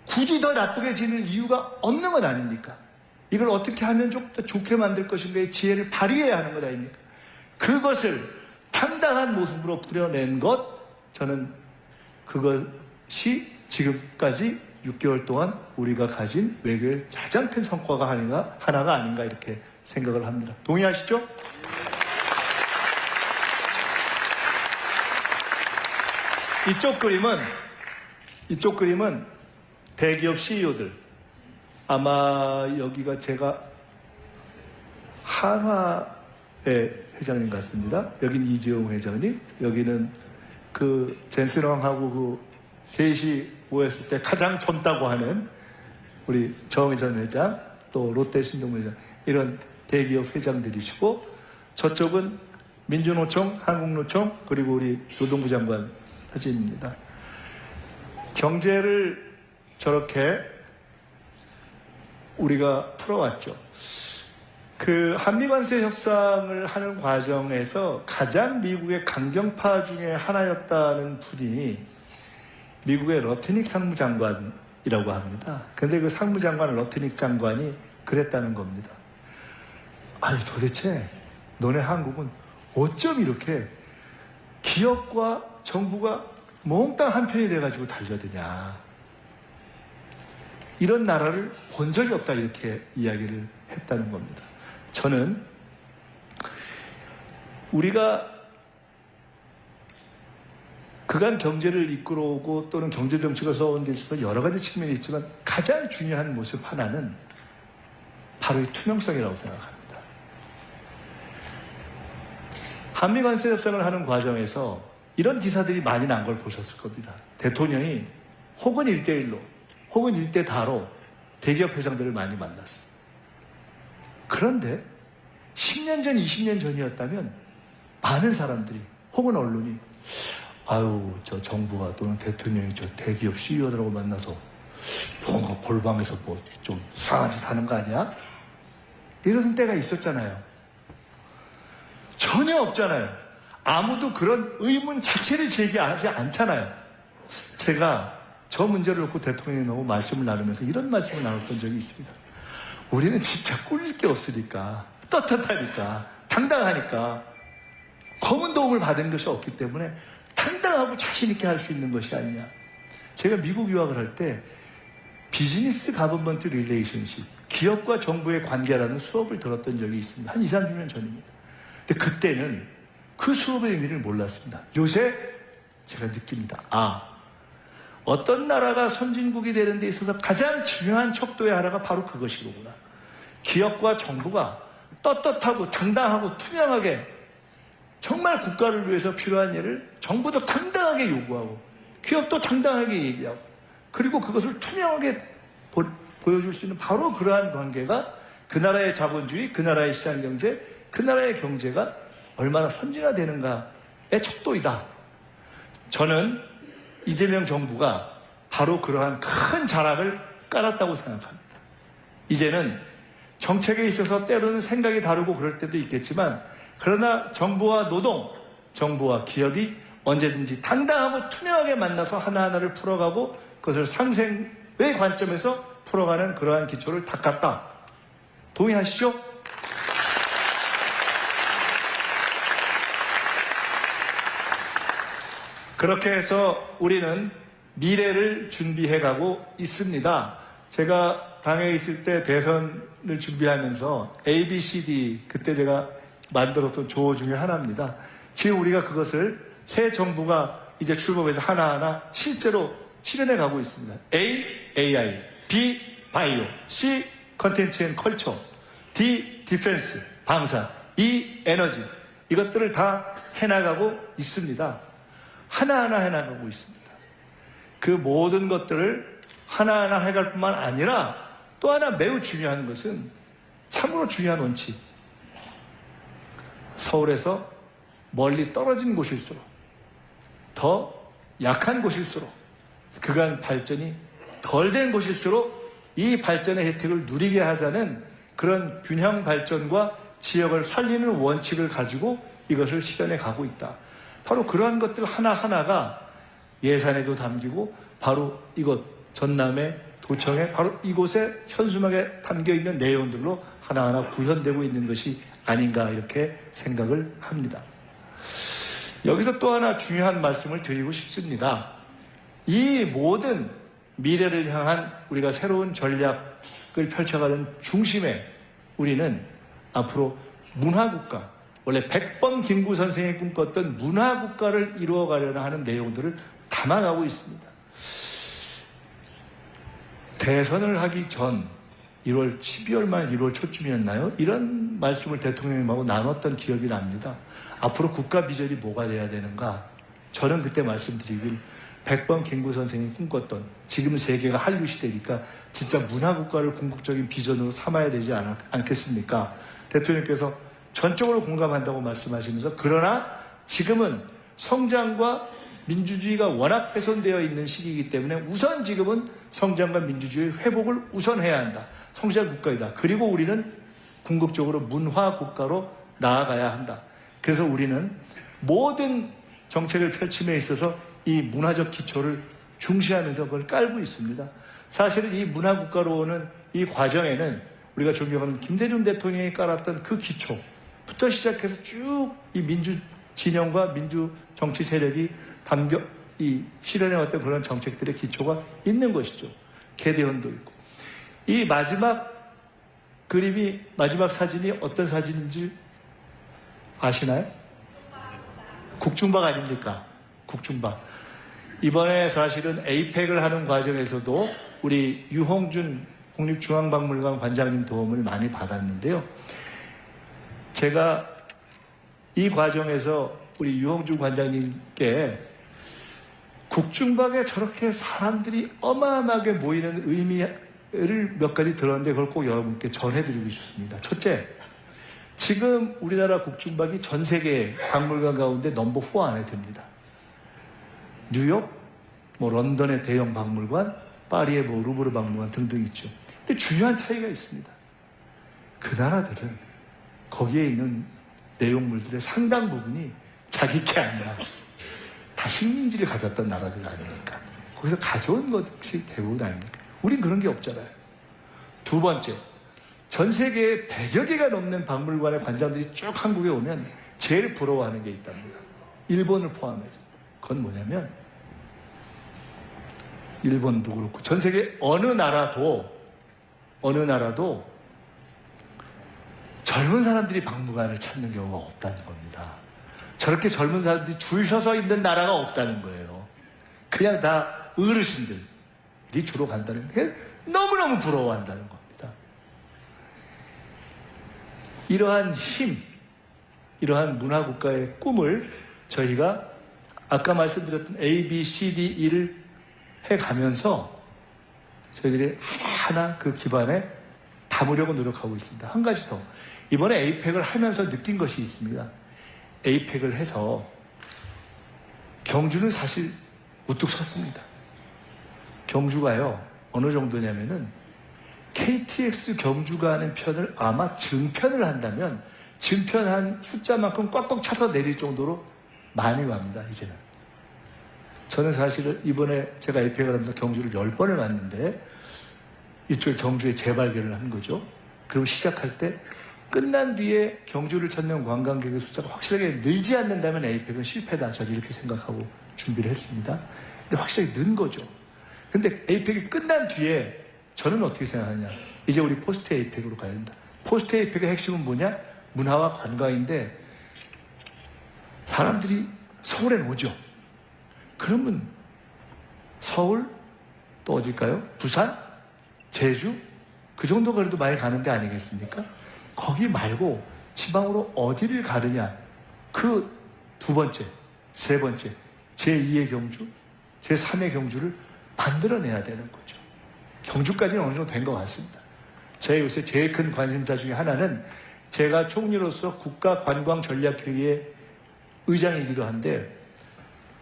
굳이 더 나쁘게 지낼 이유가 없는 것 아닙니까? 이걸 어떻게 하면 좀 더 좋게 만들 것인가의 지혜를 발휘해야 하는 것 아닙니까? 그것을 당당한 모습으로 풀어낸 것, 저는 그것이 지금까지 6개월 동안 우리가 가진 외교의 가장 큰 성과가 하나가 아닌가 이렇게 생각을 합니다. 동의하시죠? 이쪽 그림은 대기업 CEO들. 아마 여기가 제가 한화의 회장님 같습니다. 여긴 이재용 회장님, 여기는 그 젠스랑하고 그 셋이 모였을 때 가장 젊다고 하는 우리 정의전 회장, 또 롯데 신동물 회장, 이런 대기업 회장들이시고, 저쪽은 민주노총, 한국노총, 그리고 우리 노동부 장관 사진입니다. 경제를 저렇게 우리가 풀어왔죠. 그 한미관세 협상을 하는 과정에서 가장 미국의 강경파 중에 하나였다는 분이 미국의 러트닉 상무장관이라고 합니다. 근데 그 상무장관 러트닉 장관이 그랬다는 겁니다. 아니 도대체 너네 한국은 어쩜 이렇게 기업과 정부가 몽땅 한편이 돼가지고 달려드냐. 이런 나라를 본 적이 없다 이렇게 이야기를 했다는 겁니다. 저는 우리가 그간 경제를 이끌어오고 또는 경제정책을 써온 데 있어서 여러 가지 측면이 있지만 가장 중요한 모습 하나는 바로 이 투명성이라고 생각합니다. 한미관세 협상을 하는 과정에서 이런 기사들이 많이 난 걸 보셨을 겁니다. 대통령이 혹은 1대1로 혹은 1대4로 대기업 회장들을 많이 만났습니다. 그런데 10년 전, 20년 전이었다면 많은 사람들이 혹은 언론이 아유 저 정부가 또는 대통령이 저 대기업 CEO들하고 만나서 뭔가 골방에서 뭐 좀 이상한 짓 하는 거 아니야? 이러던 때가 있었잖아요. 전혀 없잖아요. 아무도 그런 의문 자체를 제기하지 않잖아요. 제가 저 문제를 놓고 대통령님하고 말씀을 나누면서 이런 말씀을 나눴던 적이 있습니다. 우리는 진짜 꿀릴 게 없으니까, 떳떳하니까, 당당하니까, 검은 도움을 받은 것이 없기 때문에 당당하고 자신있게 할 수 있는 것이 아니냐. 제가 미국 유학을 할 때 비즈니스 가버먼트 릴레이션십, 기업과 정부의 관계라는 수업을 들었던 적이 있습니다. 한 20, 30년 전입니다. 근데 그때는 그 수업의 의미를 몰랐습니다. 요새 제가 느낍니다. 어떤 나라가 선진국이 되는 데 있어서 가장 중요한 척도의 하나가 바로 그것이로구나. 기업과 정부가 떳떳하고 당당하고 투명하게 정말 국가를 위해서 필요한 일을 정부도 당당하게 요구하고 기업도 당당하게 얘기하고 그리고 그것을 투명하게 보여줄 수 있는 바로 그러한 관계가 그 나라의 자본주의, 그 나라의 시장경제, 그 나라의 경제가 얼마나 선진화되는가의 척도이다. 저는 이재명 정부가 바로 그러한 큰 자락을 깔았다고 생각합니다. 이제는 정책에 있어서 때로는 생각이 다르고 그럴 때도 있겠지만, 그러나 정부와 노동, 정부와 기업이 언제든지 당당하고 투명하게 만나서 하나하나를 풀어가고 그것을 상생의 관점에서 풀어가는 그러한 기초를 닦았다. 동의하시죠? 그렇게 해서 우리는 미래를 준비해가고 있습니다. 제가 당에 있을 때 대선을 준비하면서 ABCD 그때 제가 만들었던 조어 중에 하나입니다. 지금 우리가 그것을 새 정부가 이제 출범해서 하나하나 실제로 실현해 가고 있습니다. A, AI, B, 바이오, C, 컨텐츠 앤 컬처, D, 디펜스, 방사, E, 에너지. 이것들을 다 해나가고 있습니다. 하나하나 해나가고 있습니다. 그 모든 것들을 하나하나 해갈 뿐만 아니라 또 하나 매우 중요한 것은 참으로 중요한 원칙. 서울에서 멀리 떨어진 곳일수록 더 약한 곳일수록 그간 발전이 덜 된 곳일수록 이 발전의 혜택을 누리게 하자는 그런 균형 발전과 지역을 살리는 원칙을 가지고 이것을 실현해 가고 있다. 바로 그러한 것들 하나하나가 예산에도 담기고 바로 이곳 전남의 도청에 바로 이곳에 현수막에 담겨있는 내용들로 하나하나 구현되고 있는 것이 아닌가 이렇게 생각을 합니다. 여기서 또 하나 중요한 말씀을 드리고 싶습니다. 이 모든 미래를 향한 우리가 새로운 전략을 펼쳐가는 중심에 우리는 앞으로 문화국가, 원래 백범 김구 선생이 꿈꿨던 문화국가를 이루어가려는 하는 내용들을 담아가고 있습니다. 대선을 하기 전 12월 말 1월 초쯤이었나요? 이런 말씀을 대통령님하고 나눴던 기억이 납니다. 앞으로 국가 비전이 뭐가 돼야 되는가? 저는 그때 말씀드리길 백범 김구 선생이 꿈꿨던 지금 세계가 한류 시대니까 진짜 문화국가를 궁극적인 비전으로 삼아야 되지 않겠습니까? 대통령께서 전적으로 공감한다고 말씀하시면서 그러나 지금은 성장과 민주주의가 워낙 훼손되어 있는 시기이기 때문에 우선 지금은 성장과 민주주의 회복을 우선해야 한다. 성장 국가이다. 그리고 우리는 궁극적으로 문화 국가로 나아가야 한다. 그래서 우리는 모든 정책을 펼침에 있어서 이 문화적 기초를 중시하면서 그걸 깔고 있습니다. 사실은 이 문화 국가로 오는 이 과정에는 우리가 존경하는 김대중 대통령이 깔았던 그 기초부터 시작해서 쭉 이 민주 진영과 민주 정치 세력이 담겨 이 실현해 왔던 그런 정책들의 기초가 있는 것이죠. 개대헌도 있고. 이 마지막 그림이 마지막 사진이 어떤 사진인지 아시나요? 국중박 아닙니까? 국중박. 이번에 사실은 에이펙을 하는 과정에서도 우리 유홍준 국립중앙박물관 관장님 도움을 많이 받았는데요. 제가 이 과정에서 우리 유홍준 관장님께 국중박에 저렇게 사람들이 어마어마하게 모이는 의미를 몇 가지 들었는데 그걸 꼭 여러분께 전해드리고 싶습니다. 첫째, 지금 우리나라 국중박이 전 세계 박물관 가운데 넘버 4 안에 듭니다. 뉴욕, 런던의 대형 박물관, 파리의 루브르 박물관 등등 있죠. 근데 중요한 차이가 있습니다. 그 나라들은 거기에 있는 내용물들의 상당 부분이 자기 게 아니라 다 식민지를 가졌던 나라들 아닙니까? 거기서 가져온 것이 대부분 아닙니까? 우린 그런 게 없잖아요. 두 번째, 전 세계에 100여 개가 넘는 박물관의 관장들이 쭉 한국에 오면 제일 부러워하는 게 있답니다. 일본을 포함해서. 그건 뭐냐면 일본도 그렇고 전 세계 어느 나라도 젊은 사람들이 박물관을 찾는 경우가 없다는 겁니다. 저렇게 젊은 사람들이 줄 서서 있는 나라가 없다는 거예요. 그냥 다 어르신들이 주로 간다는 게 너무너무 부러워한다는 겁니다. 이러한 힘, 이러한 문화국가의 꿈을 저희가 아까 말씀드렸던 A, B, C, D, E를 해가면서 저희들이 하나 그 기반에 담으려고 노력하고 있습니다. 한 가지 더. 이번에 에이펙을 하면서 느낀 것이 있습니다. 에이펙을 해서 경주는 사실 우뚝 섰습니다. 경주가요, 어느 정도냐면은 KTX 경주가 하는 편을 아마 증편을 한다면 증편한 숫자만큼 꽉꽉 차서 내릴 정도로 많이 갑니다, 이제는. 저는 사실 이번에 제가 에이펙을 하면서 경주를 10번을 갔는데 이쪽에 경주에 재발견을 한 거죠. 그리고 시작할 때 끝난 뒤에 경주를 찾는 관광객의 숫자가 확실하게 늘지 않는다면 에이펙은 실패다. 저는 이렇게 생각하고 준비를 했습니다. 근데 확실하게 는 거죠. 근데 에이펙이 끝난 뒤에 저는 어떻게 생각하냐. 이제 우리 포스트 에이펙으로 가야 된다. 포스트 에이펙의 핵심은 뭐냐? 문화와 관광인데 사람들이 서울에 오죠. 그러면 서울 또 어딜까요? 부산? 제주? 그 정도 그래도 많이 가는 데 아니겠습니까? 거기 말고 지방으로 어디를 가느냐. 그 두 번째, 세 번째, 제2의 경주, 제3의 경주를 만들어내야 되는 거죠. 경주까지는 어느 정도 된 것 같습니다. 제 요새 제일 큰 관심사 중에 하나는 제가 총리로서 국가관광전략회의의 의장이기도 한데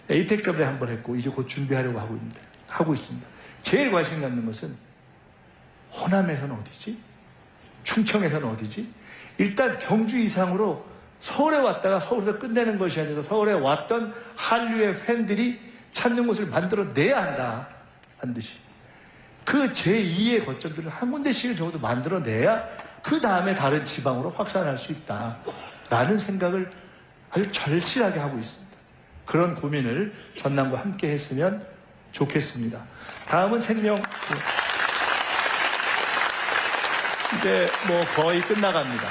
에이펙 저번에 한번 했고 이제 곧 준비하려고 하고 있습니다. 제일 관심 갖는 것은 호남에서는 어디지? 충청에서는 어디지? 일단 경주 이상으로 서울에 왔다가 서울에서 끝내는 것이 아니라 서울에 왔던 한류의 팬들이 찾는 곳을 만들어내야 한다. 반드시. 그 제2의 거점들을 한 군데씩을 적어도 만들어내야 그 다음에 다른 지방으로 확산할 수 있다. 라는 생각을 아주 절실하게 하고 있습니다. 그런 고민을 전남과 함께 했으면 좋겠습니다. 다음은 생명. 이제 뭐 거의 끝나갑니다.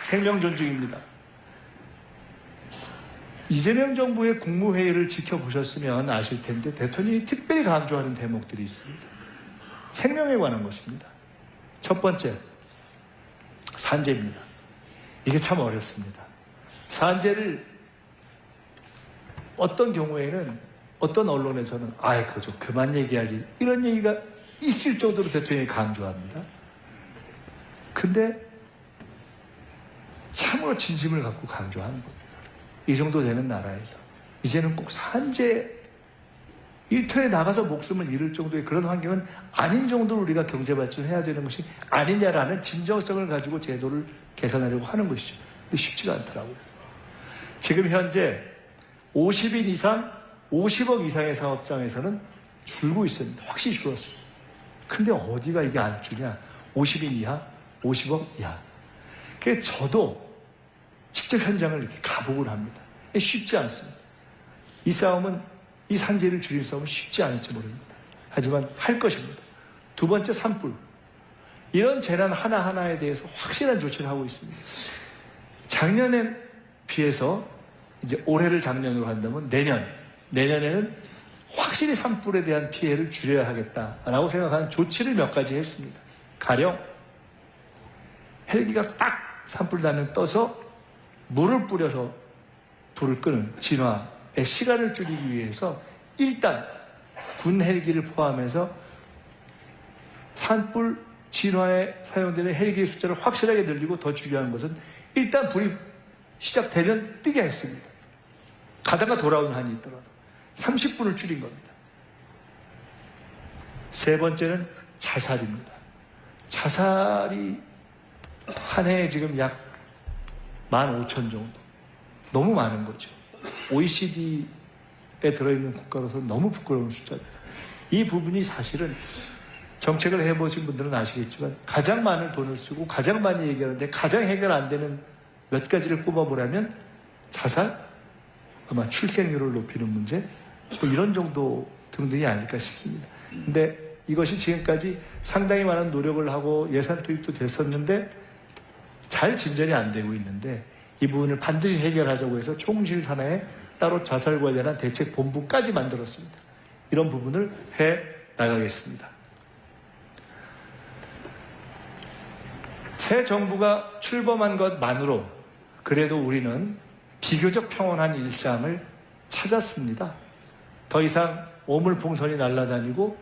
생명 존중입니다. 이재명 정부의 국무회의를 지켜보셨으면 아실 텐데 대통령이 특별히 강조하는 대목들이 있습니다. 생명에 관한 것입니다. 첫 번째, 산재입니다. 이게 참 어렵습니다. 산재를 어떤 경우에는 어떤 언론에서는 그거 좀 그만 얘기하지 이런 얘기가 있을 정도로 대통령이 강조합니다. 근데 참으로 진심을 갖고 강조하는 겁니다. 이 정도 되는 나라에서 이제는 꼭 산재 일터에 나가서 목숨을 잃을 정도의 그런 환경은 아닌 정도로 우리가 경제 발전을 해야 되는 것이 아니냐라는 진정성을 가지고 제도를 개선하려고 하는 것이죠. 근데 쉽지가 않더라고요. 지금 현재 50인 이상, 50억 이상의 사업장에서는 줄고 있습니다. 확실히 줄었어요. 근데 어디가 이게 안 주냐? 50인 이하, 50억 이하. 그래서 저도 직접 현장을 이렇게 가보곤 합니다. 쉽지 않습니다. 이 싸움은, 이 산재를 줄일 싸움은 쉽지 않을지 모릅니다. 하지만 할 것입니다. 두 번째, 산불. 이런 재난 하나하나에 대해서 확실한 조치를 하고 있습니다. 작년에 비해서 이제 올해를 작년으로 한다면 내년에는 확실히 산불에 대한 피해를 줄여야 하겠다라고 생각하는 조치를 몇 가지 했습니다. 가령 헬기가 딱 산불 나면 떠서 물을 뿌려서 불을 끄는 진화의 시간을 줄이기 위해서 일단 군 헬기를 포함해서 산불 진화에 사용되는 헬기의 숫자를 확실하게 늘리고 더 중요한 것은 일단 불이 시작되면 뜨게 했습니다. 가다가 돌아오는 한이 있더라도 30분을 줄인 겁니다. 세 번째는 자살입니다. 자살이 한 해에 지금 약 15,000 정도. 너무 많은 거죠. OECD에 들어있는 국가로서는 너무 부끄러운 숫자입니다. 이 부분이 사실은 정책을 해보신 분들은 아시겠지만 가장 많은 돈을 쓰고 가장 많이 얘기하는데 가장 해결 안 되는 몇 가지를 꼽아보라면 자살, 아마 출생률을 높이는 문제, 뭐 이런 정도 등등이 아닐까 싶습니다. 근데 이것이 지금까지 상당히 많은 노력을 하고 예산 투입도 됐었는데 잘 진전이 안 되고 있는데 이 부분을 반드시 해결하자고 해서 총실 산하에 따로 자살 관련한 대책 본부까지 만들었습니다. 이런 부분을 해 나가겠습니다. 새 정부가 출범한 것만으로 그래도 우리는 비교적 평온한 일상을 찾았습니다. 더 이상 오물풍선이 날아다니고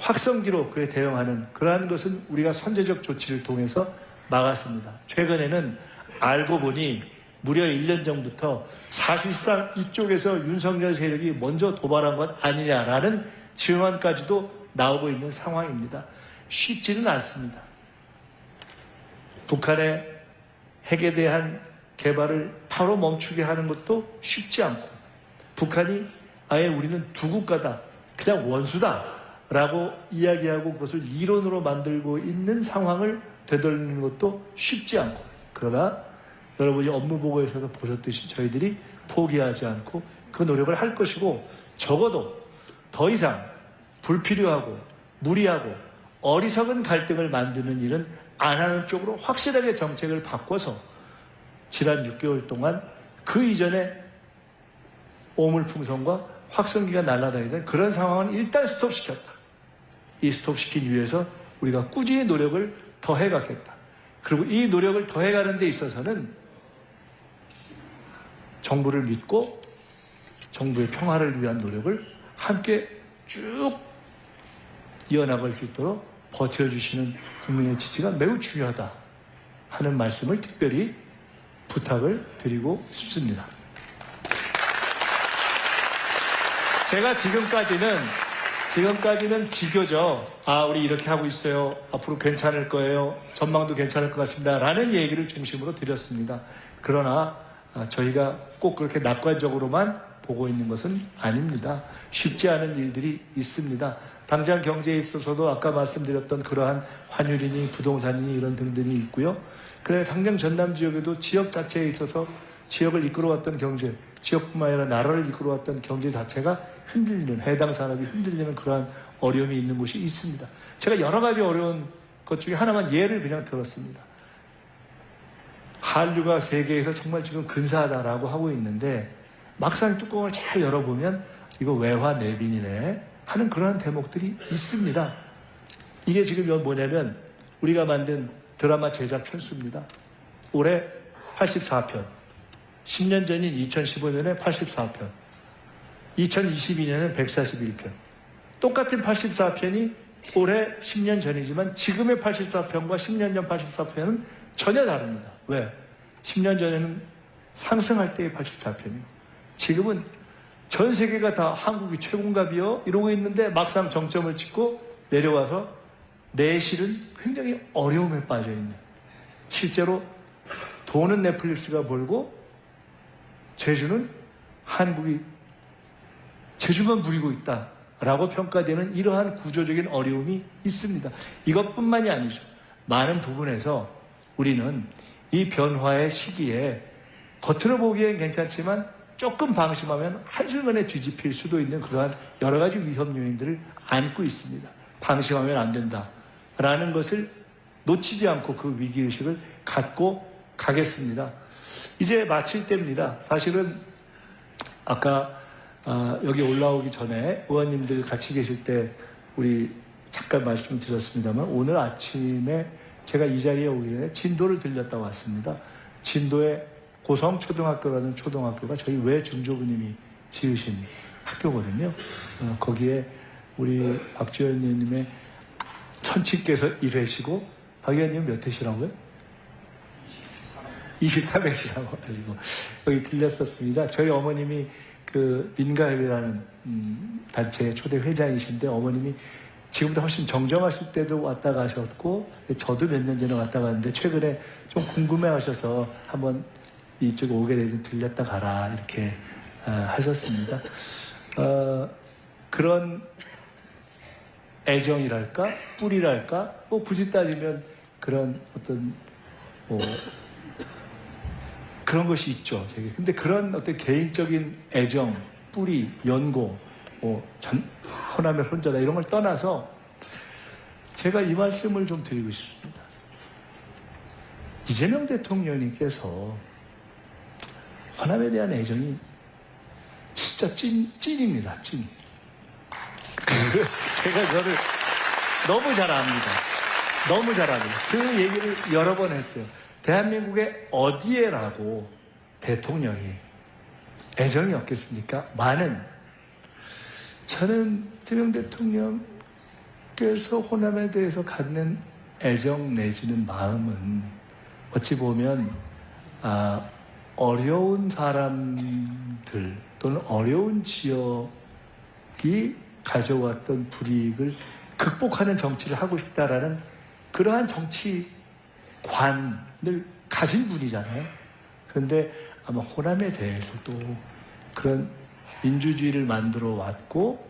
확성기로 그에 대응하는 그러한 것은 우리가 선제적 조치를 통해서 막았습니다. 최근에는 알고 보니 무려 1년 전부터 사실상 이쪽에서 윤석열 세력이 먼저 도발한 것 아니냐라는 증언까지도 나오고 있는 상황입니다. 쉽지는 않습니다. 북한의 핵에 대한 개발을 바로 멈추게 하는 것도 쉽지 않고, 북한이 아예 우리는 두 국가다, 그냥 원수다 라고 이야기하고 그것을 이론으로 만들고 있는 상황을 되돌리는 것도 쉽지 않고, 그러나 여러분이 업무 보고에서도 보셨듯이 저희들이 포기하지 않고 그 노력을 할 것이고, 적어도 더 이상 불필요하고 무리하고 어리석은 갈등을 만드는 일은 안 하는 쪽으로 확실하게 정책을 바꿔서 지난 6개월 동안 그 이전에 오물풍선과 확성기가 날아다니던 그런 상황은 일단 스톱시켰다. 이 스톱시킨 이유에서 우리가 꾸준히 노력을 더 해가겠다. 그리고 이 노력을 더 해가는 데 있어서는 정부를 믿고 정부의 평화를 위한 노력을 함께 쭉 이어나갈 수 있도록 버텨주시는 국민의 지지가 매우 중요하다 하는 말씀을 특별히 부탁을 드리고 싶습니다. 제가 지금까지는 비교적 우리 이렇게 하고 있어요, 앞으로 괜찮을 거예요, 전망도 괜찮을 것 같습니다 라는 얘기를 중심으로 드렸습니다. 그러나 저희가 꼭 그렇게 낙관적으로만 보고 있는 것은 아닙니다. 쉽지 않은 일들이 있습니다. 당장 경제에 있어서도 아까 말씀드렸던 그러한 환율이니 부동산이니 이런 등등이 있고요. 그래 당장 전남 지역에도 지역 자체에 있어서 지역을 이끌어왔던 경제, 지역뿐만 아니라 나라를 이끌어왔던 경제 자체가 흔들리는, 해당 산업이 흔들리는 그러한 어려움이 있는 곳이 있습니다. 제가 여러 가지 어려운 것 중에 하나만 예를 그냥 들었습니다. 한류가 세계에서 정말 지금 근사하다라고 하고 있는데 막상 뚜껑을 잘 열어보면 이거 외화 내빈이네 하는 그러한 대목들이 있습니다. 이게 지금 뭐냐면 우리가 만든 드라마 제작 편수입니다. 올해 84편, 10년 전인 2015년에 84편, 2022년에 141편. 똑같은 84편이 올해 10년 전이지만 지금의 84편과 10년 전 84편은 전혀 다릅니다. 왜? 10년 전에는 상승할 때의 84편이요. 지금은 전 세계가 다 한국이 최고인가비요? 이러고 있는데 막상 정점을 찍고 내려와서 내실은 굉장히 어려움에 빠져있는, 실제로 돈은 넷플릭스가 벌고 제주는 한국이 제주만 부리고 있다라고 평가되는 이러한 구조적인 어려움이 있습니다. 이것뿐만이 아니죠. 많은 부분에서 우리는 이 변화의 시기에 겉으로 보기엔 괜찮지만 조금 방심하면 한순간에 뒤집힐 수도 있는 그러한 여러 가지 위험 요인들을 안고 있습니다. 방심하면 안 된다라는 것을 놓치지 않고 그 위기의식을 갖고 가겠습니다. 이제 마칠 때입니다. 사실은 아까 여기 올라오기 전에 의원님들 같이 계실 때 우리 잠깐 말씀드렸습니다만 오늘 아침에 제가 이 자리에 오기 전에 진도를 들렸다 왔습니다. 진도에 고성초등학교라는 초등학교가 저희 외중조부님이 지으신 학교거든요. 거기에 우리 박지원 의원님의 천친께서 일회시고 박 의원님 몇 회시라고요? 23회시라고 가지고 여기 들렸었습니다. 저희 어머님이 그 민가협이라는 단체의 초대 회장이신데 어머님이 지금보다 훨씬 정정하실 때도 왔다 가셨고 저도 몇 년 전에 왔다 갔는데 최근에 좀 궁금해하셔서 한번 이쪽에 오게 되면 들렸다 가라 이렇게 하셨습니다. 그런 애정이랄까 뿌리랄까 뭐 굳이 따지면 그런 어떤 그런 것이 있죠. 제게. 근데 그런 어떤 개인적인 애정, 뿌리, 연고, 호남의 혼자다 이런 걸 떠나서 제가 이 말씀을 좀 드리고 싶습니다. 이재명 대통령님께서 호남에 대한 애정이 진짜 찐입니다. 찐. 제가 그거를 너무 잘 압니다. 너무 잘 압니다. 그 얘기를 여러 번 했어요. 대한민국의 어디에라고 대통령이 애정이 없겠습니까? 많은. 저는 이재명 대통령 주께서 호남에 대해서 갖는 애정 내지는 마음은 어찌 보면 어려운 사람들 또는 어려운 지역이 가져왔던 불이익을 극복하는 정치를 하고 싶다라는 그러한 정치관을 가진 분이잖아요. 그런데 아마 호남에 대해서도 그런 민주주의를 만들어 왔고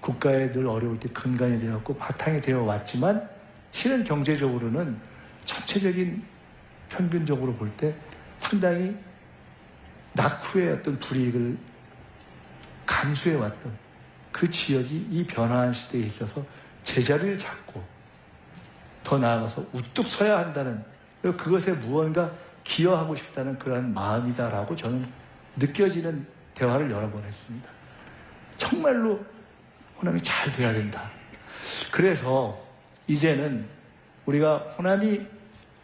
국가에 늘 어려울 때 근간이 되었고 바탕이 되어 왔지만 실은 경제적으로는 전체적인 평균적으로 볼 때 상당히 낙후의 어떤 불이익을 감수해 왔던 그 지역이 이 변화한 시대에 있어서 제자리를 잡고 더 나아가서 우뚝 서야 한다는, 그리고 그것에 무언가 기여하고 싶다는 그러한 마음이다라고 저는 느껴지는 대화를 여러 번 했습니다. 정말로 호남이 잘 돼야 된다. 그래서 이제는 우리가 호남이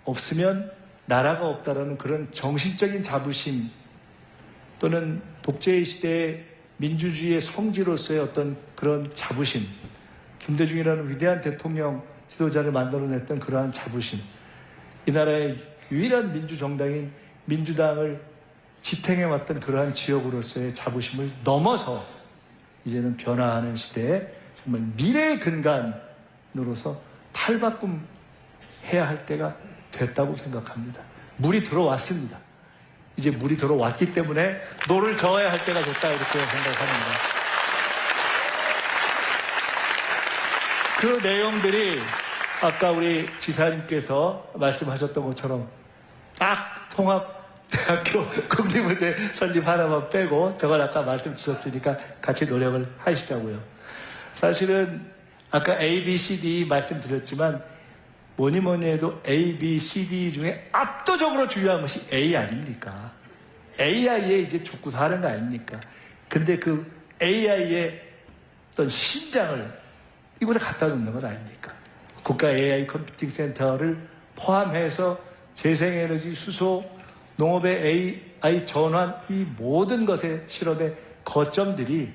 없으면 나라가 없다라는 그런 정신적인 자부심 또는 독재의 시대의 민주주의의 성지로서의 어떤 그런 자부심, 김대중이라는 위대한 대통령 지도자를 만들어냈던 그러한 자부심, 이 나라의 유일한 민주정당인 민주당을 지탱해왔던 그러한 지역으로서의 자부심을 넘어서 이제는 변화하는 시대에 정말 미래의 근간으로서 탈바꿈해야 할 때가 됐다고 생각합니다. 물이 들어왔습니다. 이제 물이 들어왔기 때문에 노를 저어야 할 때가 됐다 이렇게 생각합니다. 그 내용들이 아까 우리 지사님께서 말씀하셨던 것처럼 딱 통합대학교 국립의대 설립 하나만 빼고 저걸 아까 말씀 주셨으니까 같이 노력을 하시자고요. 사실은 아까 A, B, C, D 말씀드렸지만 뭐니 해도 A, B, C, D 중에 압도적으로 중요한 것이 A 아닙니까? AI에 이제 죽고 사는 거 아닙니까? 근데 그 AI의 어떤 심장을 이곳에 갖다 놓는 것 아닙니까? 국가 AI 컴퓨팅 센터를 포함해서 재생에너지 수소, 농업의 AI 전환, 이 모든 것의 실험의 거점들이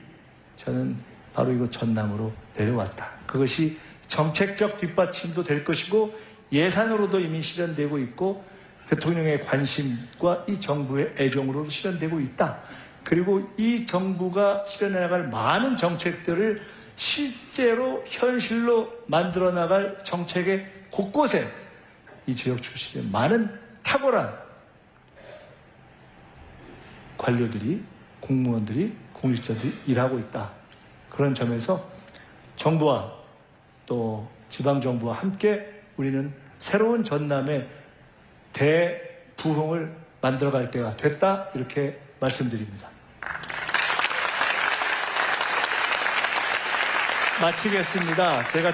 저는 바로 이곳 전남으로 내려왔다. 그것이 정책적 뒷받침도 될 것이고 예산으로도 이미 실현되고 있고 대통령의 관심과 이 정부의 애정으로도 실현되고 있다. 그리고 이 정부가 실현해 나갈 많은 정책들을 실제로 현실로 만들어 나갈 정책의 곳곳에 이 지역 출신의 많은 탁월한 관료들이, 공무원들이, 공직자들이 일하고 있다. 그런 점에서 정부와 또 지방정부와 함께 우리는 새로운 전남의 대부흥을 만들어갈 때가 됐다. 이렇게 말씀드립니다. 마치겠습니다. 제가